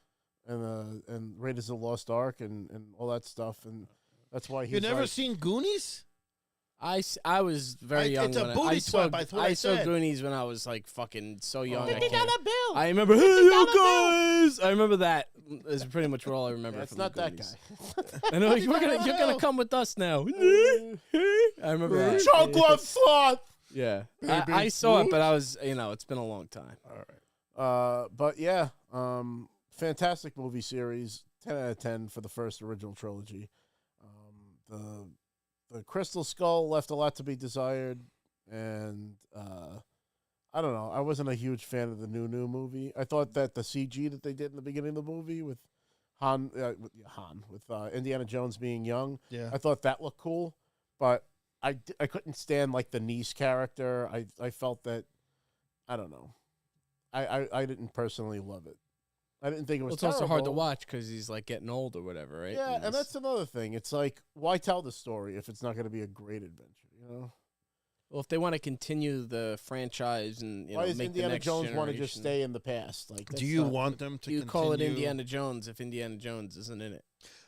and Raiders of the Lost Ark and all that stuff, and that's why he's You never like, seen Goonies? I was very young it's a when booty I saw twap, that's what I saw said. Goonies when I was like fucking so young. I $50 can't- bill. I remember, hey, you guys! I remember that. Is pretty much all I remember. Yeah, it's from not the that Goonies. guy. I know you're gonna come with us now. I remember that. Chocolate sloth. Yeah, I saw it, but I was, it's been a long time. But yeah, fantastic movie series. 10 out of 10 for the first original trilogy. The Crystal Skull left a lot to be desired, and I don't know. I wasn't a huge fan of the new movie. I thought that the CG that they did in the beginning of the movie with with Indiana Jones being young, Yeah. I thought that looked cool, but I couldn't stand like the niece character. I felt that I don't know. I didn't personally love it. I didn't think it was Well, it's also hard to terrible. watch because he's like getting old or whatever, right? Yeah, and that's another thing. It's like, why tell the story if it's not going to be a great adventure? well, if they want to continue the franchise and Why does make Indiana the next Jones want to just generation- stay in the past? Like, Do that's you not- want them to You continue? call it Indiana Jones if Indiana Jones isn't in it.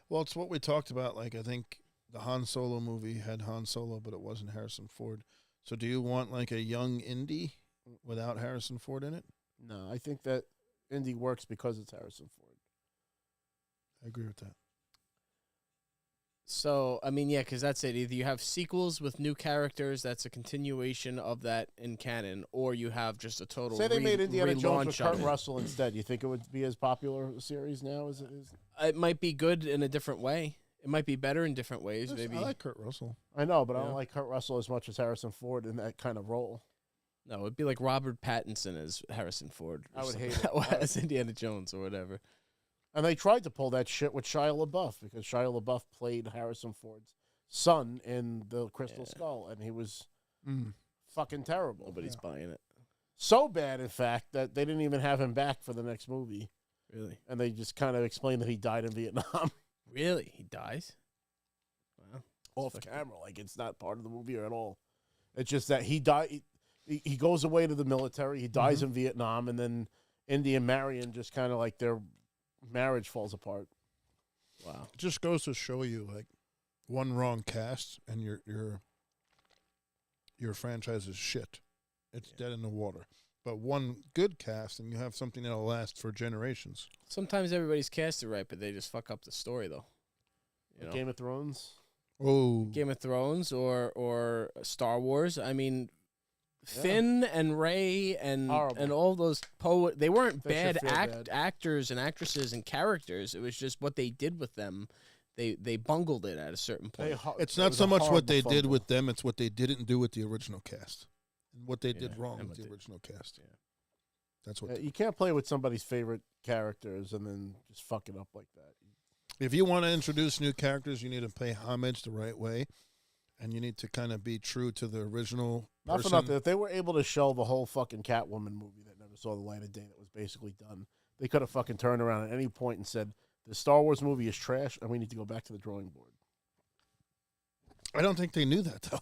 Well, it's what we talked about. Like, I think the Han Solo movie had Han Solo, but it wasn't Harrison Ford. So do you want like a young Indy without Harrison Ford in it? No, I think that Indy works because it's Harrison Ford. I agree with that. So, I mean, yeah, because that's it. Either you have sequels with new characters, that's a continuation of that in canon, or you have just a total Say they made Indiana Jones with relaunch Kurt of it. Russell instead. You think it would be as popular a series now as it is? It might be good in a different way. It might be better in different ways, Yes, maybe. I like Kurt Russell. I know, but I Yeah. don't like Kurt Russell as much as Harrison Ford in that kind of role. No, it'd be like Robert Pattinson as Harrison Ford. or I would something. hate it. as Indiana Jones or whatever. And they tried to pull that shit with Shia LaBeouf because Shia LaBeouf played Harrison Ford's son in The Crystal Skull, and he was fucking terrible. Nobody's buying it. So bad, in fact, that they didn't even have him back for the next movie. Really? And they just kind of explained that he died in Vietnam Really? He dies? Wow. off camera. Like, it's not part of the movie at all. It's just that he died. He goes away to the military. He dies in Vietnam, and then Indy and Marion just kind of like their marriage falls apart. Wow. It just goes to show you, like, one wrong cast and your franchise is shit. It's dead in the water. But one good cast and you have something that'll last for generations. Sometimes everybody's casted right, but they just fuck up the story, though. You know? Game of Thrones. Oh, Game of Thrones or Star Wars. I mean, Finn and Rey and Horrible. all those they weren't They bad should feel bad. actors and actresses and characters. It was just what they did with them. They bungled it at a certain point. it's it not was so a much what horrible they did fumble. with them; it's what they didn't do with the original cast, and what they did Yeah, wrong and with what the they- original cast. Yeah. That's what. Yeah, you can't play with somebody's favorite characters and then just fuck it up like that. If you want to introduce new characters, you need to pay homage the right way, and you need to kind of be true to the original Not person. for nothing. If they were able to show the whole fucking Catwoman movie that never saw the light of day, that was basically done, they could have fucking turned around at any point and said, the Star Wars movie is trash, and we need to go back to the drawing board. I don't think they knew that though,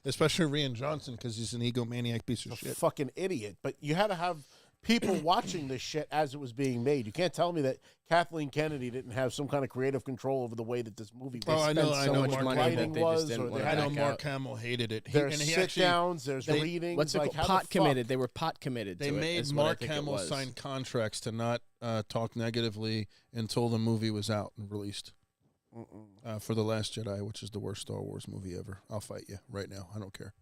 especially Rian Johnson because he's an egomaniac piece of A shit. fucking idiot. But you had to have people watching this shit as it was being made. You can't tell me that Kathleen Kennedy didn't have some kind of creative control over the way that this movie was. Oh, I know. so much Mark money Hamill. that they was, just didn't or want they to I know back Mark out. Hamill hated it. There's and he sit actually, downs, there's they- readings. What's it like, called? how the Pot committed. fuck? They were pot committed. They to it, made is what I Mark think it Hamill was. sign contracts to not talk negatively until the movie was out and released. For The Last Jedi, which is the worst Star Wars movie ever. I'll fight you right now. I don't care.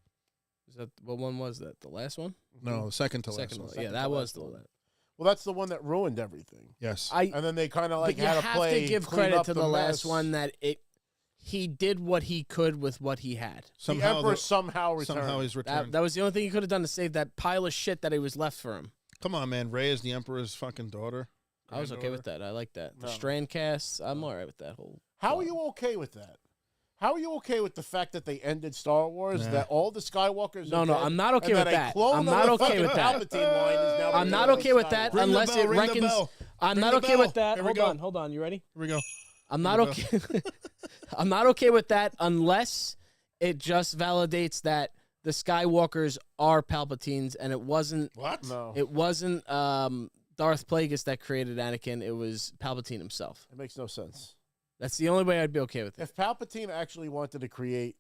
Is that what one was that? The last one? No, the second to last Second one. one. Yeah, that was the one. Well, that's the one that ruined everything. Yes. And then they kind of like but you had to have play. to give clean credit up to the last mess. one that he did what he could with what he had. The Emperor somehow returned. somehow he's returned. That was the only thing he could have done to save that pile of shit that he was left for him. Come on, man. Rey is the Emperor's fucking daughter. I was okay Granddaughter. with that. I like that. The No. Strand casts, I'm all right with that whole. How are plot. you okay with that? How are you okay with the fact that they ended Star Wars? Nah. That all the Skywalkers? No, are no, dead, I'm not okay and with a that. clone I'm of not the okay fucking with that. Palpatine line is now I'm not being okay with Skywalker. that Ring the unless bell, it ring the reckons. bell. I'm Ring not the okay bell. with that. Here we go. Hold on. You ready? Here we go. I'm not okay. I'm not okay with that unless it just validates that the Skywalkers are Palpatines, and it wasn't. What? No, It wasn't Darth Plagueis that created Anakin. It was Palpatine himself. it makes no sense. That's the only way I'd be okay with it. If Palpatine actually wanted to create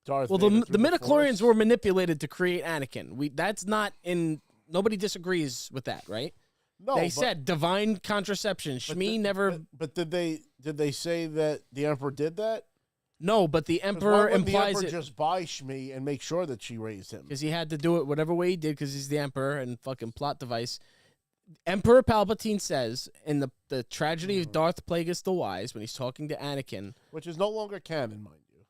Darth Well, Vader the through midichlorians Force, were manipulated to create Anakin. That's not in. Nobody disagrees with that, right? no, They but- said divine contraception. but Shmi the- never. But did they say that the Emperor did that? No, but the 'Cause why Emperor wouldn't the implies Emperor it just buy Shmi and make sure that she raised him. because he had to do it whatever way he did because he's the Emperor and fucking plot device. Emperor Palpatine says in the tragedy of Darth Plagueis the Wise when he's talking to Anakin. Which is no longer canon, mind you.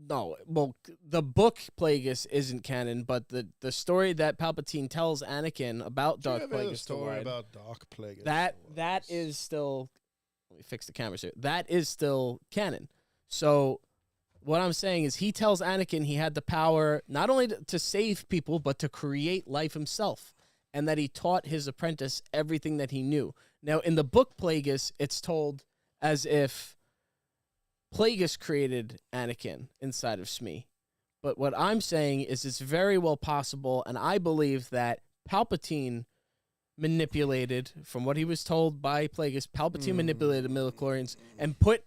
No, well, the book Plagueis isn't canon, but the story that Palpatine tells Anakin about Darth Give me the Plagueis the story Wise. about Doc Plagueis. That is still. Let me fix the cameras here. That is still canon. So, what I'm saying is, he tells Anakin he had the power not only to save people, but to create life himself, and that he taught his apprentice everything that he knew. Now, in the book Plagueis, it's told as if Plagueis created Anakin inside of Shmi. But what I'm saying is, it's very well possible, and I believe that Palpatine manipulated, from what he was told by Plagueis, Palpatine manipulated midichlorians and put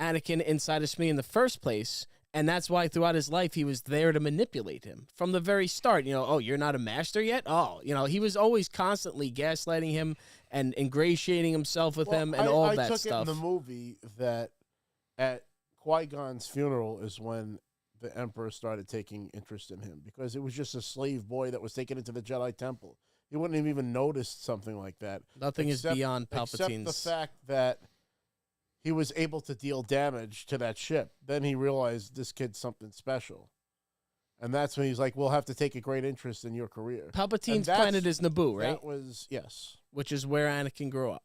Anakin inside of Shmi in the first place, and that's why throughout his life he was there to manipulate him from the very start. You know, oh, you're not a master yet? Oh, you know, he was always constantly gaslighting him and ingratiating himself with him and all I that took stuff. it in the movie that at Qui-Gon's funeral is when the Emperor started taking interest in him, because it was just a slave boy that was taken into the Jedi Temple. He wouldn't have even noticed something like that. Nothing is beyond Except the Palpatine's. fact that he was able to deal damage to that ship. Then he realized this kid's something special. And that's when he's like, we'll have to take a great interest in your career. Palpatine's And that's- planet is Naboo, right? That was, yes. Which is where Anakin grew up.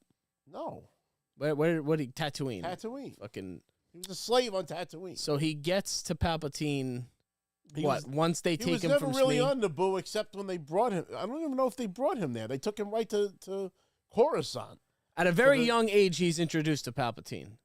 No. What he Tatooine. Tatooine. Fucking. He was a slave on Tatooine. So he gets to Palpatine. He What? was- Once they He take was him never from really Shmi. on Naboo except when they brought him. I don't even know if they brought him there. They took him right to Coruscant. At a very the- young age, he's introduced to Palpatine.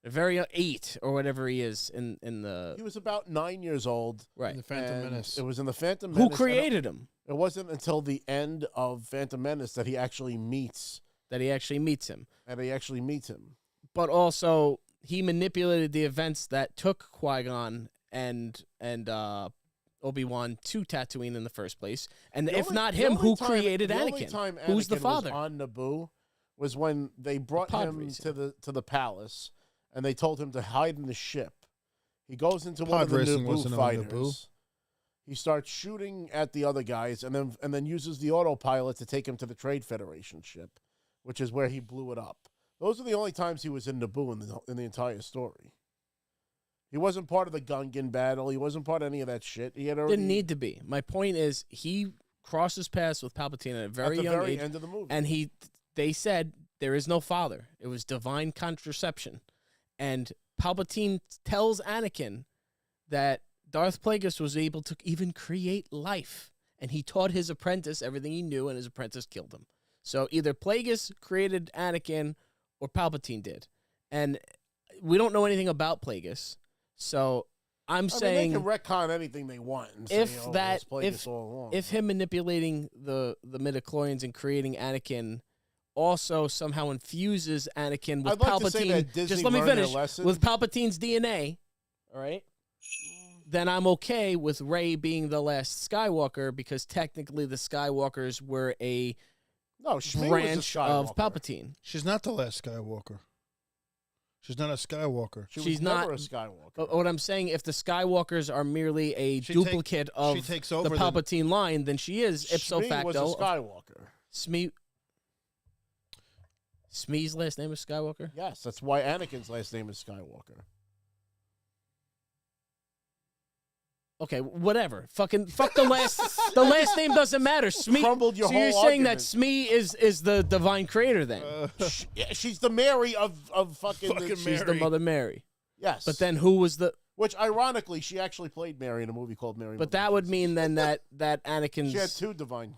A very young, 8 or whatever he is in the He was about 9 years old. right. The Phantom and Menace. It was in the Phantom Who Menace. created him? It wasn't until the end of Phantom Menace that he actually meets. That he actually meets him. But also, he manipulated the events that took Qui-Gon and Obi-Wan to Tatooine in the first place. And The if only- not the him, only who time- created the only Anakin? time Who's the Anakin father? was on Naboo was when they brought pod him racing. to the palace, and they told him to hide in the ship. He goes into one Pod of the racing Naboo wasn't on fighters. Naboo. He starts shooting at the other guys, and then uses the autopilot to take him to the Trade Federation ship, which is where he blew it up. Those are the only times he was in Naboo in the entire story. He wasn't part of the Gungan battle. He wasn't part of any of that shit. He had already Didn't need to be. My point is, he crosses paths with Palpatine at a at very the young very age. end of the movie. And they said there is no father. It was divine contraception. And Palpatine tells Anakin that Darth Plagueis was able to even create life. And he taught his apprentice everything he knew, and his apprentice killed him. So either Plagueis created Anakin or Palpatine did. And we don't know anything about Plagueis. So I'm I mean, saying they can retcon anything they want and say, if oh, that let's play this all along. if him manipulating the midichlorians and creating Anakin also somehow infuses Anakin with I'd like to say Palpatine. that Disney Just let me learned their finish. lesson. With Palpatine's DNA, all right? Then I'm okay with Rey being the last Skywalker because technically the Skywalkers were a no, Shmi branch was a of Skywalker. Palpatine. She's not the last Skywalker. She's not a Skywalker. She She's was never not- a Skywalker. But what I'm saying, if the Skywalkers are merely a She duplicate of she takes the over the- Palpatine line, then she is ipso Shmi facto. was a Skywalker. Shmi's last name is Skywalker? Yes, that's why Anakin's last name is Skywalker. Okay, whatever. Fuck the last. The last name doesn't matter. Shmi. Crumbled your so you're whole saying that argument. Shmi is the divine creator then? Yeah, she's the Mary of fucking. Fucking she's She's the Mary. Mother Mary. Yes, But then who was the? which ironically, she actually played Mary in a movie called Mary. But Mother that of would Jesus. mean then that Anakin's. She had 2 divine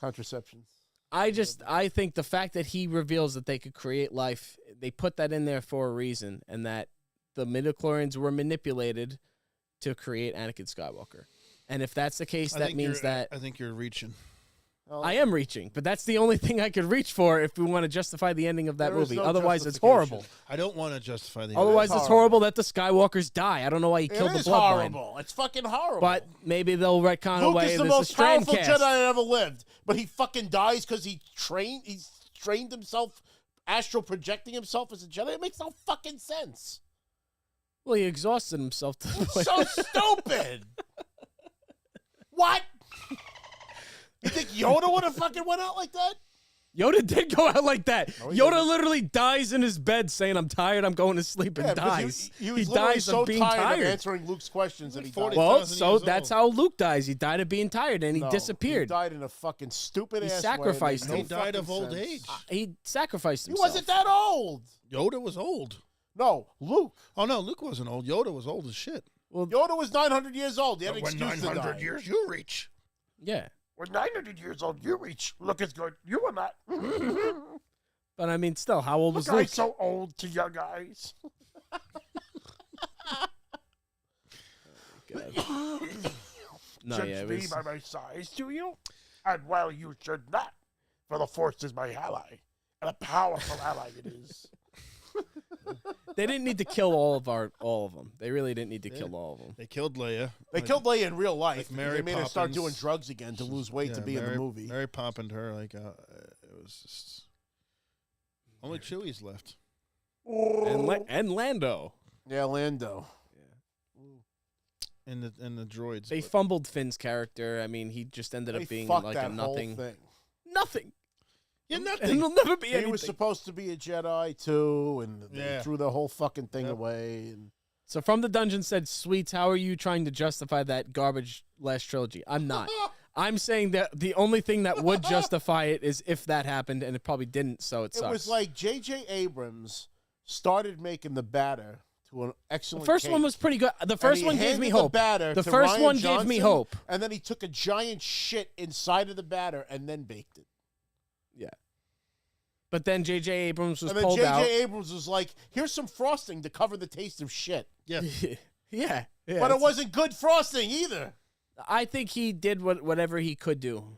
contraceptions. I think the fact that he reveals that they could create life, they put that in there for a reason, and that the midichlorians were manipulated to create Anakin Skywalker. And if that's the case, that means that I think you're reaching. I am reaching, but that's the only thing I could reach for if we want to justify the ending of that There is movie. no Otherwise, it's justification. horrible. I don't want to justify the. Otherwise, It's it's horrible that the Skywalkers die. I don't know why he It killed the is bloodline. horrible. It's fucking horrible. But maybe they'll retcon Luke away is the this most Strand powerful cast. Jedi that ever lived, but he fucking dies because he's trained himself, astral projecting himself as a Jedi. It makes no fucking sense. Well, he exhausted himself to the point. So stupid. What? You think Yoda would have fucking went out like that? Yoda did go out like that. No, he Yoda didn't. literally dies in his bed saying, I'm tired, I'm going to sleep, and because dies. He was literally dies so of being tired tired. of answering Luke's questions that he died. 40,000 Well, so years that's old. how Luke dies. He died of being tired, and he No, disappeared. He died in a fucking stupid He ass sacrificed way. He It made no died of fucking old sense. age. He sacrificed He himself. wasn't that old. Yoda was old. No, Luke. Oh no, Luke wasn't old. Yoda was old as shit. Yoda was 900 years old. He had an When excuse to 900 die. years you reach. Yeah. When 900 years old, you reach. Look as good. You are not. But I mean, still, how old was Look, I'm Luke? so old to young guys. No, Judge yeah, it me was, by my size, do you? And well, you should not, for the Force is my ally, and a powerful ally it is. they didn't need to kill all of them. They really didn't need to kill all of them. They killed Leia. They killed Leia in real life. like because Mary they made her start Poppins. doing drugs again to lose weight to be in the movie. Mary Poppins her like it was just only Chewie's left. And Lando. Yeah, Lando. And the droids. They but- fumbled Finn's character. I mean, he just ended They up being fucked like that a nothing. whole thing. Nothing. Yeah, And nothing. he'll never be He anything. was supposed to be a Jedi too, and they Yeah. threw the whole fucking thing Yep. away. And So from the dungeon said, Sweets, how are you trying to justify that garbage last trilogy? I'm not. I'm saying that the only thing that would justify it is if that happened, and it probably didn't, so it it sucks. was like J.J. Abrams started making the batter to an the excellent. first one cake. was pretty good. The And first he one gave me handed the hope. batter The to first Ryan one gave me Johnson, hope. and then he took a giant shit inside of the batter and then baked it. Yeah. But then J.J. Abrams was And then pulled out. J.J. Abrams was like, "Here's some frosting to cover the taste of shit." Yeah. yeah. But it wasn't good frosting either. I think he did whatever he could do.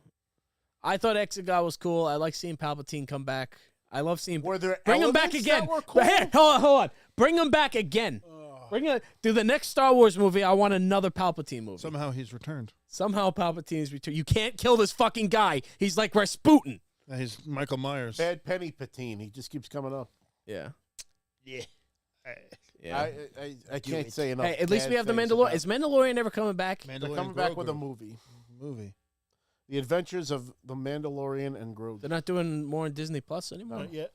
I thought Exegol was cool. I like seeing Palpatine come back. I love seeing. Were there Bring him back elements again. that were cool? Here, hold on. Bring him back again. Do the next Star Wars movie. I want another Palpatine movie. Somehow he's returned. Somehow Palpatine's return. You can't kill this fucking guy. He's like Rasputin. He's Michael Myers. Bad Penny Patine. He just keeps coming up. Yeah. Yeah. Yeah. I can't say enough. Hey, at least bad we have the things Mandalorian. about- Is Mandalorian ever coming back? They're coming back with a movie. Movie. The Adventures of the Mandalorian and Grogu. They're not doing more on Disney Plus anymore. Not yet.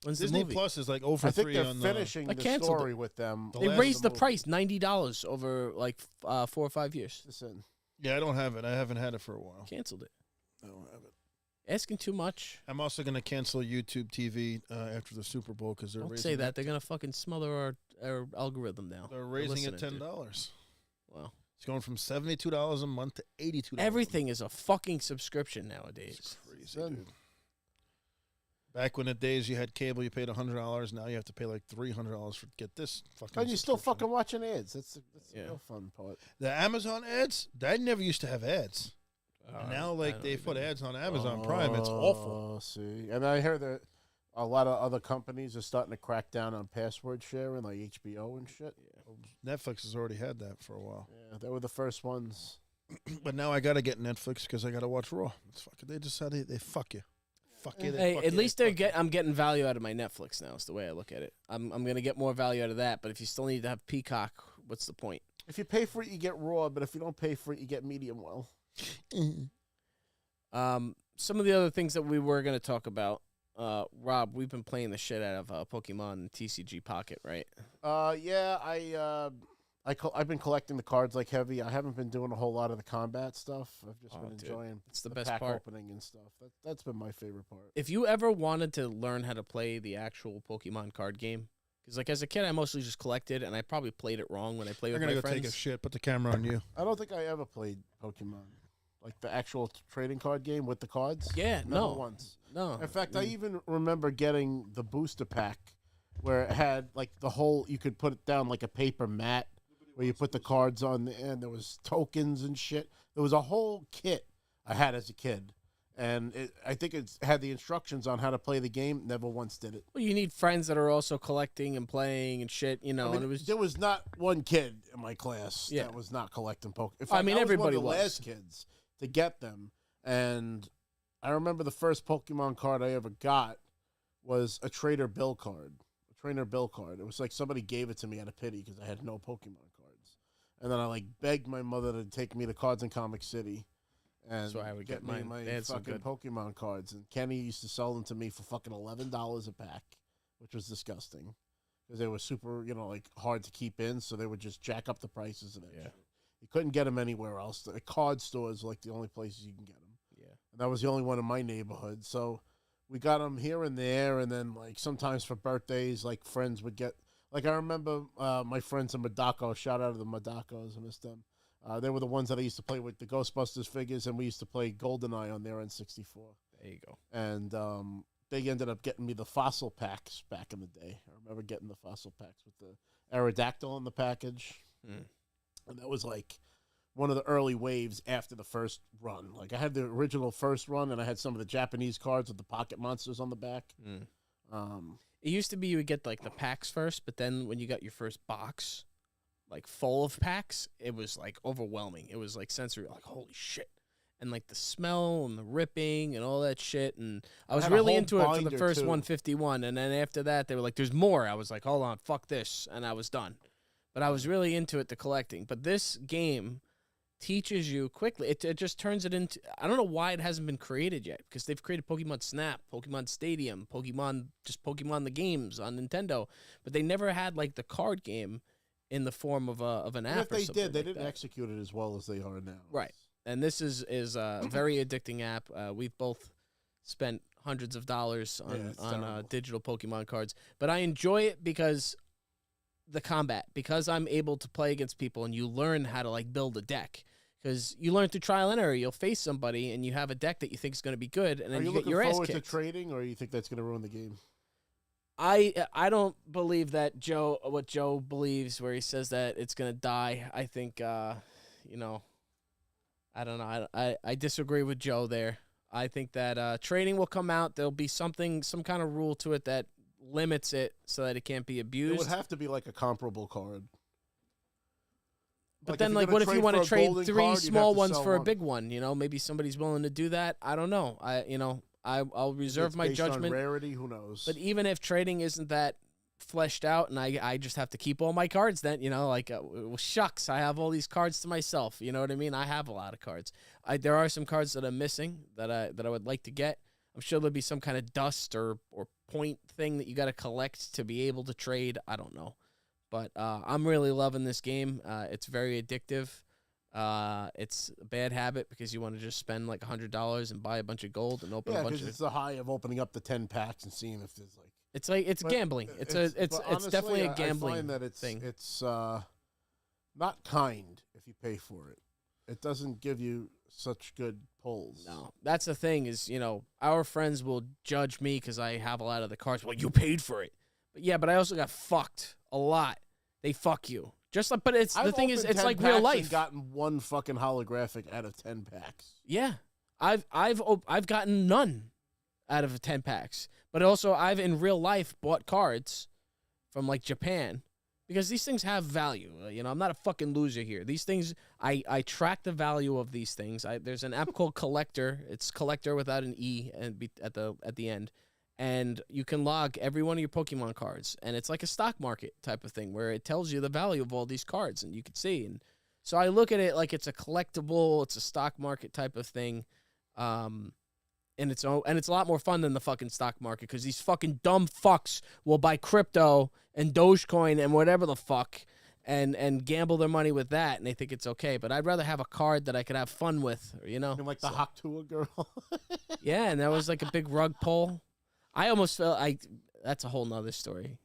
When's Disney the movie? Plus is like over I think 3 they're on finishing I the canceled story with them. The They last raised the movie. price $90 over like 4 or 5 years. Listen, Yeah, I don't have it. I haven't had it for a while. Canceled it. I don't have it. Asking too much. I'm also going to cancel YouTube TV after the Super Bowl because they're Don't raising say that. It, They're gonna fucking smother our algorithm now. they're raising it listening to. $10. Wow. It's going from $72 a month to $82. Everything is a fucking subscription nowadays. It's crazy, Son. dude. Back when the days you had cable, you paid $100. Now you have to pay like $300 for get this fucking. And you're still subscription. fucking watching ads. That's the Yeah. real fun part. The Amazon ads. I never used to have ads. And now, I like don't they even- put ads on Amazon Prime. It's awful. Oh, see. And I heard that a lot of other companies are starting to crack down on password sharing, like HBO and shit. Netflix has already had that for a while. Yeah, they were the first ones. But now I gotta get Netflix because I gotta watch Raw. It's fucking. They just they fuck you. Fuck you. Hey, fuck at you, least fuck you. I'm getting value out of my Netflix now. Is the way I look at it. I'm gonna get more value out of that. But if you still need to have Peacock, what's the point? If you pay for it, you get Raw. But if you don't pay for it, you get medium well. Some of the other things that we were gonna talk about. Rob, we've been playing the shit out of Pokemon TCG Pocket, right? Yeah, I've been collecting the cards like heavy. I haven't been doing a whole lot of the combat stuff. I've just been dude, enjoying it's the the best pack part. opening and stuff. That's been my favorite part. If you ever wanted to learn how to play the actual Pokemon card game, because like as a kid, I mostly just collected, and I probably played it wrong when I played I'm with gonna my go friends. take a shit. Put the camera on you. I don't think I ever played Pokemon, like the actual trading card game with the cards. Yeah, Never no, once. no. In fact, I even remember getting the booster pack where it had like the whole. You could put it down like a paper mat where you put the cards on the end. There was tokens and shit. There was a whole kit I had as a kid, and I think it had the instructions on how to play the game. Never once did it. Well, you need friends that are also collecting and playing and shit, you know. I mean, and it was there was not one kid in my class Yeah. that was not collecting Pokemon. I mean, everybody was one of the was. last kids to get them, and I remember the first Pokemon card I ever got was a Trader Bill card. A Trainer Bill card. It was like somebody gave it to me out of pity because I had no Pokemon cards, and then I like begged my mother to take me to Cards in Comic City. And That's why I would get me mine. my They had some fucking good- Pokemon cards, and Kenny used to sell them to me for fucking $11 a pack, which was disgusting because they were super, like hard to keep in, so they would just jack up the prices and that Yeah. shit. You couldn't get them anywhere else. The card stores were like the only places you can get them, Yeah. and that was the only one in my neighborhood. So we got them here and there, and then like sometimes for birthdays, like friends would get. Like I remember my friends in Madako. Shout out to the Madakos, I miss them. They were the ones that I used to play with the Ghostbusters figures, and we used to play GoldenEye on their N64. There you go. And they ended up getting me the fossil packs back in the day. I remember getting the fossil packs with the Aerodactyl in the package. And that was like one of the early waves after the first run. Like I had the original first run, and I had some of the Japanese cards with the pocket monsters on the back. It used to be you would get like the packs first, but then when you got your first box, like full of packs, it was like overwhelming. It was like sensory, like holy shit, and like the smell and the ripping and all that shit. And I was had a really whole into it for the binder, first too. 151, and then after that they were like, "There's more." I was like, "Hold on, fuck this," and I was done. But I was really into it, the collecting. But this game teaches you quickly. It just turns it into. I don't know why it hasn't been created yet, because they've created Pokemon Snap, Pokemon Stadium, Pokemon the games on Nintendo, but they never had like the card game in the form of an And app. if they or something did, they like didn't that. execute it as well as they are now. Right. And this is a very addicting app. We've both spent hundreds of dollars Yeah, it's on terrible. digital Pokemon cards, but I enjoy it because the combat, because I'm able to play against people, and you learn how to like build a deck. Because you learn through trial and error, you'll face somebody and you have a deck that you think is going to be good, and Are then you you get looking your ass forward to kicked. trading, or you think that's going to ruin the game? I don't believe that what Joe believes, where he says that it's gonna die. I think I don't know. I disagree with Joe there. I think that trading will come out. There'll be some kind of rule to it that limits it so that it can't be It abused. would have to be like a comparable card. But Like, then, if like, you're what gonna if you want for to a trade golden 3 card, you'd small have to ones sell for a one. big one? Maybe somebody's willing to do that. I don't know. I'll reserve It's my based on judgment. rarity, who knows? But even if trading isn't that fleshed out, and I just have to keep all my cards, then well, shucks, I have all these cards to myself. You know what I mean? I have a lot of cards. There are some cards that I'm missing that I would like to get. I'm sure there'll be some kind of dust or point thing that you got to collect to be able to trade. I don't know, but I'm really loving this game. It's very addictive. It's a bad habit because you want to just spend like $100 and buy a bunch of gold and open yeah, a bunch because of. it's the high of opening up the 10 packs and seeing if there's like. It's But gambling. It's but honestly, definitely a gambling I find that it's thing. not kind if you pay for it. It doesn't give you such good pulls. No, that's the thing is, our friends will judge me because I have a lot of the cards. Well, you paid for it. But yeah, but I also got fucked a lot. They fuck you. Just like, but it's the thing is, it's like real life. I've gotten one fucking holographic out of 10 packs. Yeah, I've gotten none out of 10 packs. But also, I've in real life bought cards from like Japan because these things have value. I'm not a fucking loser here. These things, I track the value of these things. There's an app called Collector. It's Collector without an E and at the end. And you can log every one of your Pokemon cards. And it's like a stock market type of thing where it tells you the value of all these cards. And you can see. And so I look at it like it's a collectible. It's a stock market type of thing. And it's a lot more fun than the fucking stock market because these fucking dumb fucks will buy crypto and Dogecoin and whatever the fuck and gamble their money with that. And they think it's okay. But I'd rather have a card that I could have fun with, Like the Haktua girl. Yeah, and that was like a big rug pull. I almost felt that's a whole nother story.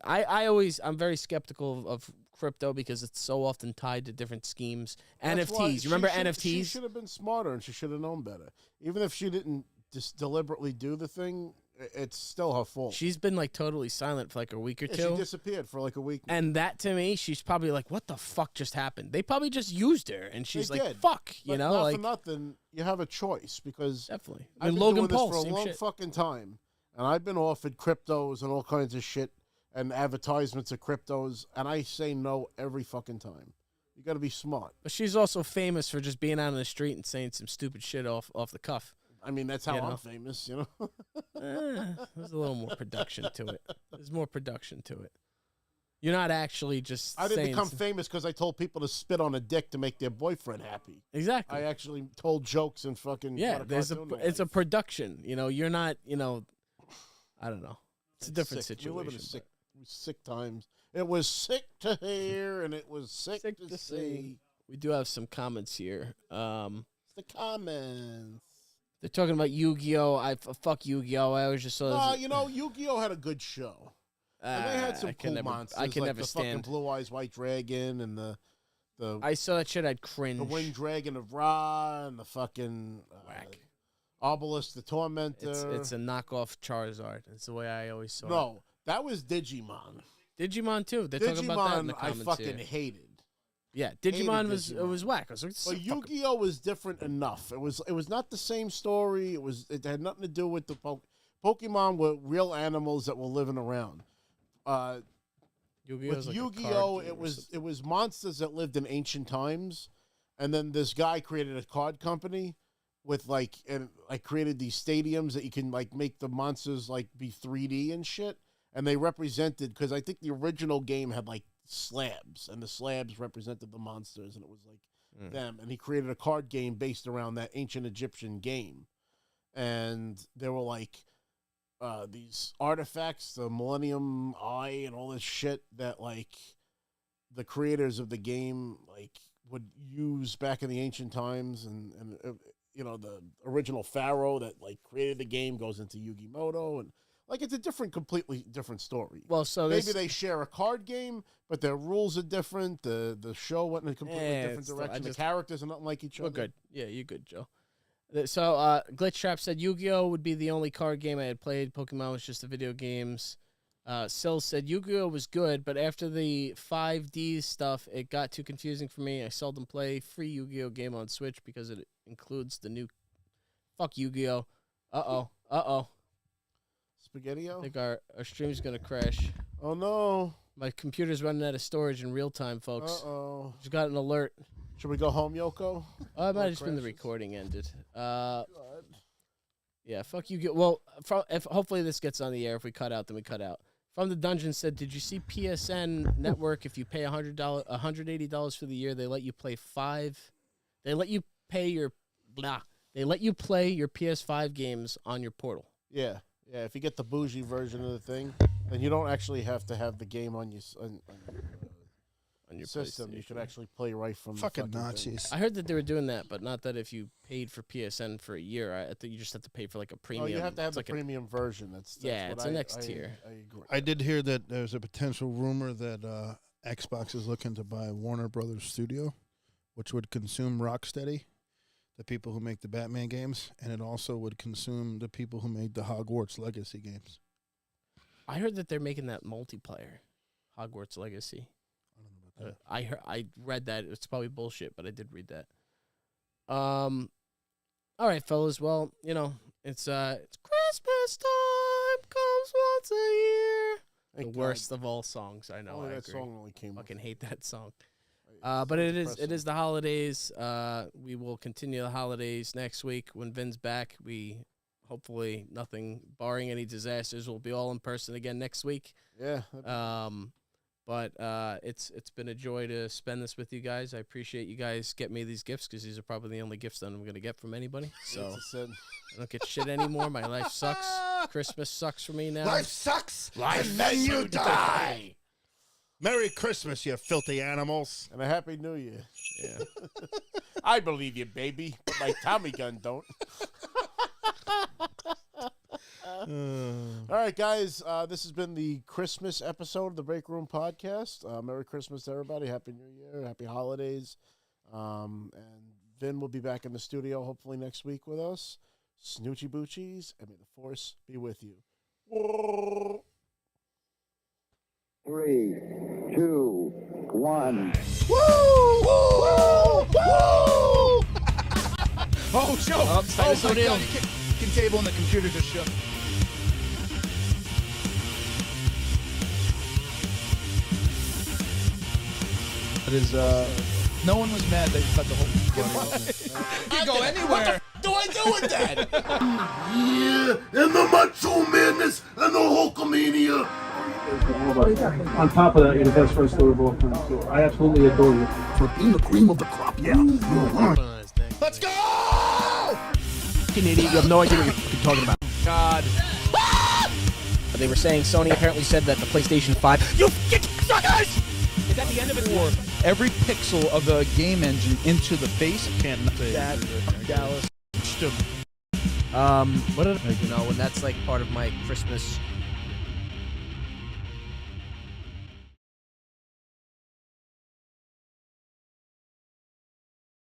I'm very skeptical of crypto because it's so often tied to different schemes. NFTs. You remember NFTs? She should have been smarter and she should have known better. Even if she didn't just deliberately do the thing, it's still her fault. She's been like totally silent for like a week or two. She disappeared for like a week. And that to me, she's probably like, what the fuck just happened? They probably just used her and she's like, fuck, But not for nothing, you have a choice because definitely. I've been Logan doing Paul, this for a long fucking time. And I've been offered cryptos and all kinds of shit and advertisements of cryptos, and I say no every fucking time. You got to be smart. But she's also famous for just being out on the street and saying some stupid shit off the cuff. I mean, that's how I'm famous, There's a little more production to it. There's more production to it. You're not actually just I didn't become famous because I told people to spit on a dick to make their boyfriend happy. Exactly. I actually told jokes and fucking... Yeah, it's a production. You're not, I don't know. It's a different situation. We live in sick times. It was sick to hear, and it was sick to see. We do have some comments here. It's the comments. They're talking about Yu-Gi-Oh! Fuck Yu-Gi-Oh! I was just so... Yu-Gi-Oh! Had a good show. And they had some cool monsters. I can like never the stand. Fucking Blue Eyes White Dragon and the I saw that shit, I'd cringe. The Wind Dragon of Ra and the fucking... Whack. Obelisk the Tormentor. It's a knockoff Charizard. It's the way I always saw it. No, that was Digimon. Digimon too. They're talking about that in the comments. I fucking hated. Yeah, Digimon was whack. I was like, but Yu-Gi-Oh was different enough. It was not the same story. It had nothing to do with the Pokemon were real animals that were living around. With Yu-Gi-Oh, it was monsters that lived in ancient times, and then this guy created a card company with created these stadiums that you can make the monsters be 3D and shit, and they represented because I think the original game had slabs, and the slabs represented the monsters, and it was them, and he created a card game based around that ancient Egyptian game, and there were these artifacts, the Millennium Eye, and all this shit that the creators of the game would use back in the ancient times, and the original Pharaoh that created the game goes into Yu-Gi-Moto, and it's a completely different story. Well, so maybe they share a card game, but their rules are different. The show went in a completely different direction. The characters are nothing like each other. We're good. Yeah, you're good, Joe. So Glitch Trap said Yu-Gi-Oh would be the only card game I had played. Pokemon was just the video games. Sil said Yu-Gi-Oh was good, but after the 5D stuff, it got too confusing for me. I seldom play free Yu-Gi-Oh game on Switch because it includes the new... Fuck Yu-Gi-Oh! Uh-oh. Spaghetti-O? I think our stream's going to crash. Oh, no. My computer's running out of storage in real time, folks. Uh-oh. Just got an alert. Should we go home, Yoko? It might have just been the recording ended. Yeah, fuck you. Well, if hopefully this gets on the air. If we cut out, then we cut out. From the Dungeon said, did you see PSN Network? If you pay $180 for the year, they let you play 5. They let you pay your They let you play your PS5 games on your portal. Yeah. Yeah, if you get the bougie version of the thing, then you don't actually have to have the game on your system. You should actually play right from fucking the Nazis. thing. I heard that they were doing that, but not that if you paid for PSN for a year, I think you just have to pay for a premium. Oh, you have to have the premium version. That's it's the next tier. I agree. I did hear that there's a potential rumor that Xbox is looking to buy Warner Brothers Studio, which would consume Rocksteady. the people who make the Batman games, and it also would consume the people who made the Hogwarts Legacy games. I heard that they're making that multiplayer, Hogwarts Legacy. I don't know about that. I read that. It's probably bullshit, but I did read that. All right, fellas. Well, you know, it's Christmas time comes once a year. Thank The worst of all songs. I know. Only I that agree. song only came. Fucking hate that song. It's But it depressing. is the holidays. We will continue the holidays next week when Vin's back. We hopefully nothing barring any disasters. We'll be all in person again next week. Yeah. But it's been a joy to spend this with you guys. I appreciate you guys getting me these gifts because these are probably the only gifts that I'm gonna get from anybody. So I don't get shit anymore. My life sucks. Christmas sucks for me now. Life sucks. And then you die. Merry Christmas, you filthy animals. And a Happy New Year. Yeah. I believe you, baby, but my Tommy gun don't. All right, guys. This has been the Christmas episode of the Break Room Podcast. Merry Christmas to everybody. Happy New Year. Happy holidays. And Vin will be back in the studio hopefully next week with us. Snoochie Boochies, and may the Force be with you. 3, 2, 1. Oh, Joe! Oh, Titus my O'Neil. God, your kitchen table and the computer just shook. That is, no one was mad that you cut the whole. You can go anywhere. Do I do with that? Yeah, and the Macho Madness and the Hulkamania. On top of that, you're the best wrestler of all time. So I absolutely adore you. For being the cream of the crop, yeah. Let's go! Fucking idiot. You have no idea what you're fucking talking about. God. They were saying Sony apparently said that the PlayStation 5. You fucking suckers! Is that the end of it? Or Every pixel of the game engine into the face. Can't say that Dallas? Stupid. What did you know? When that's like part of my Christmas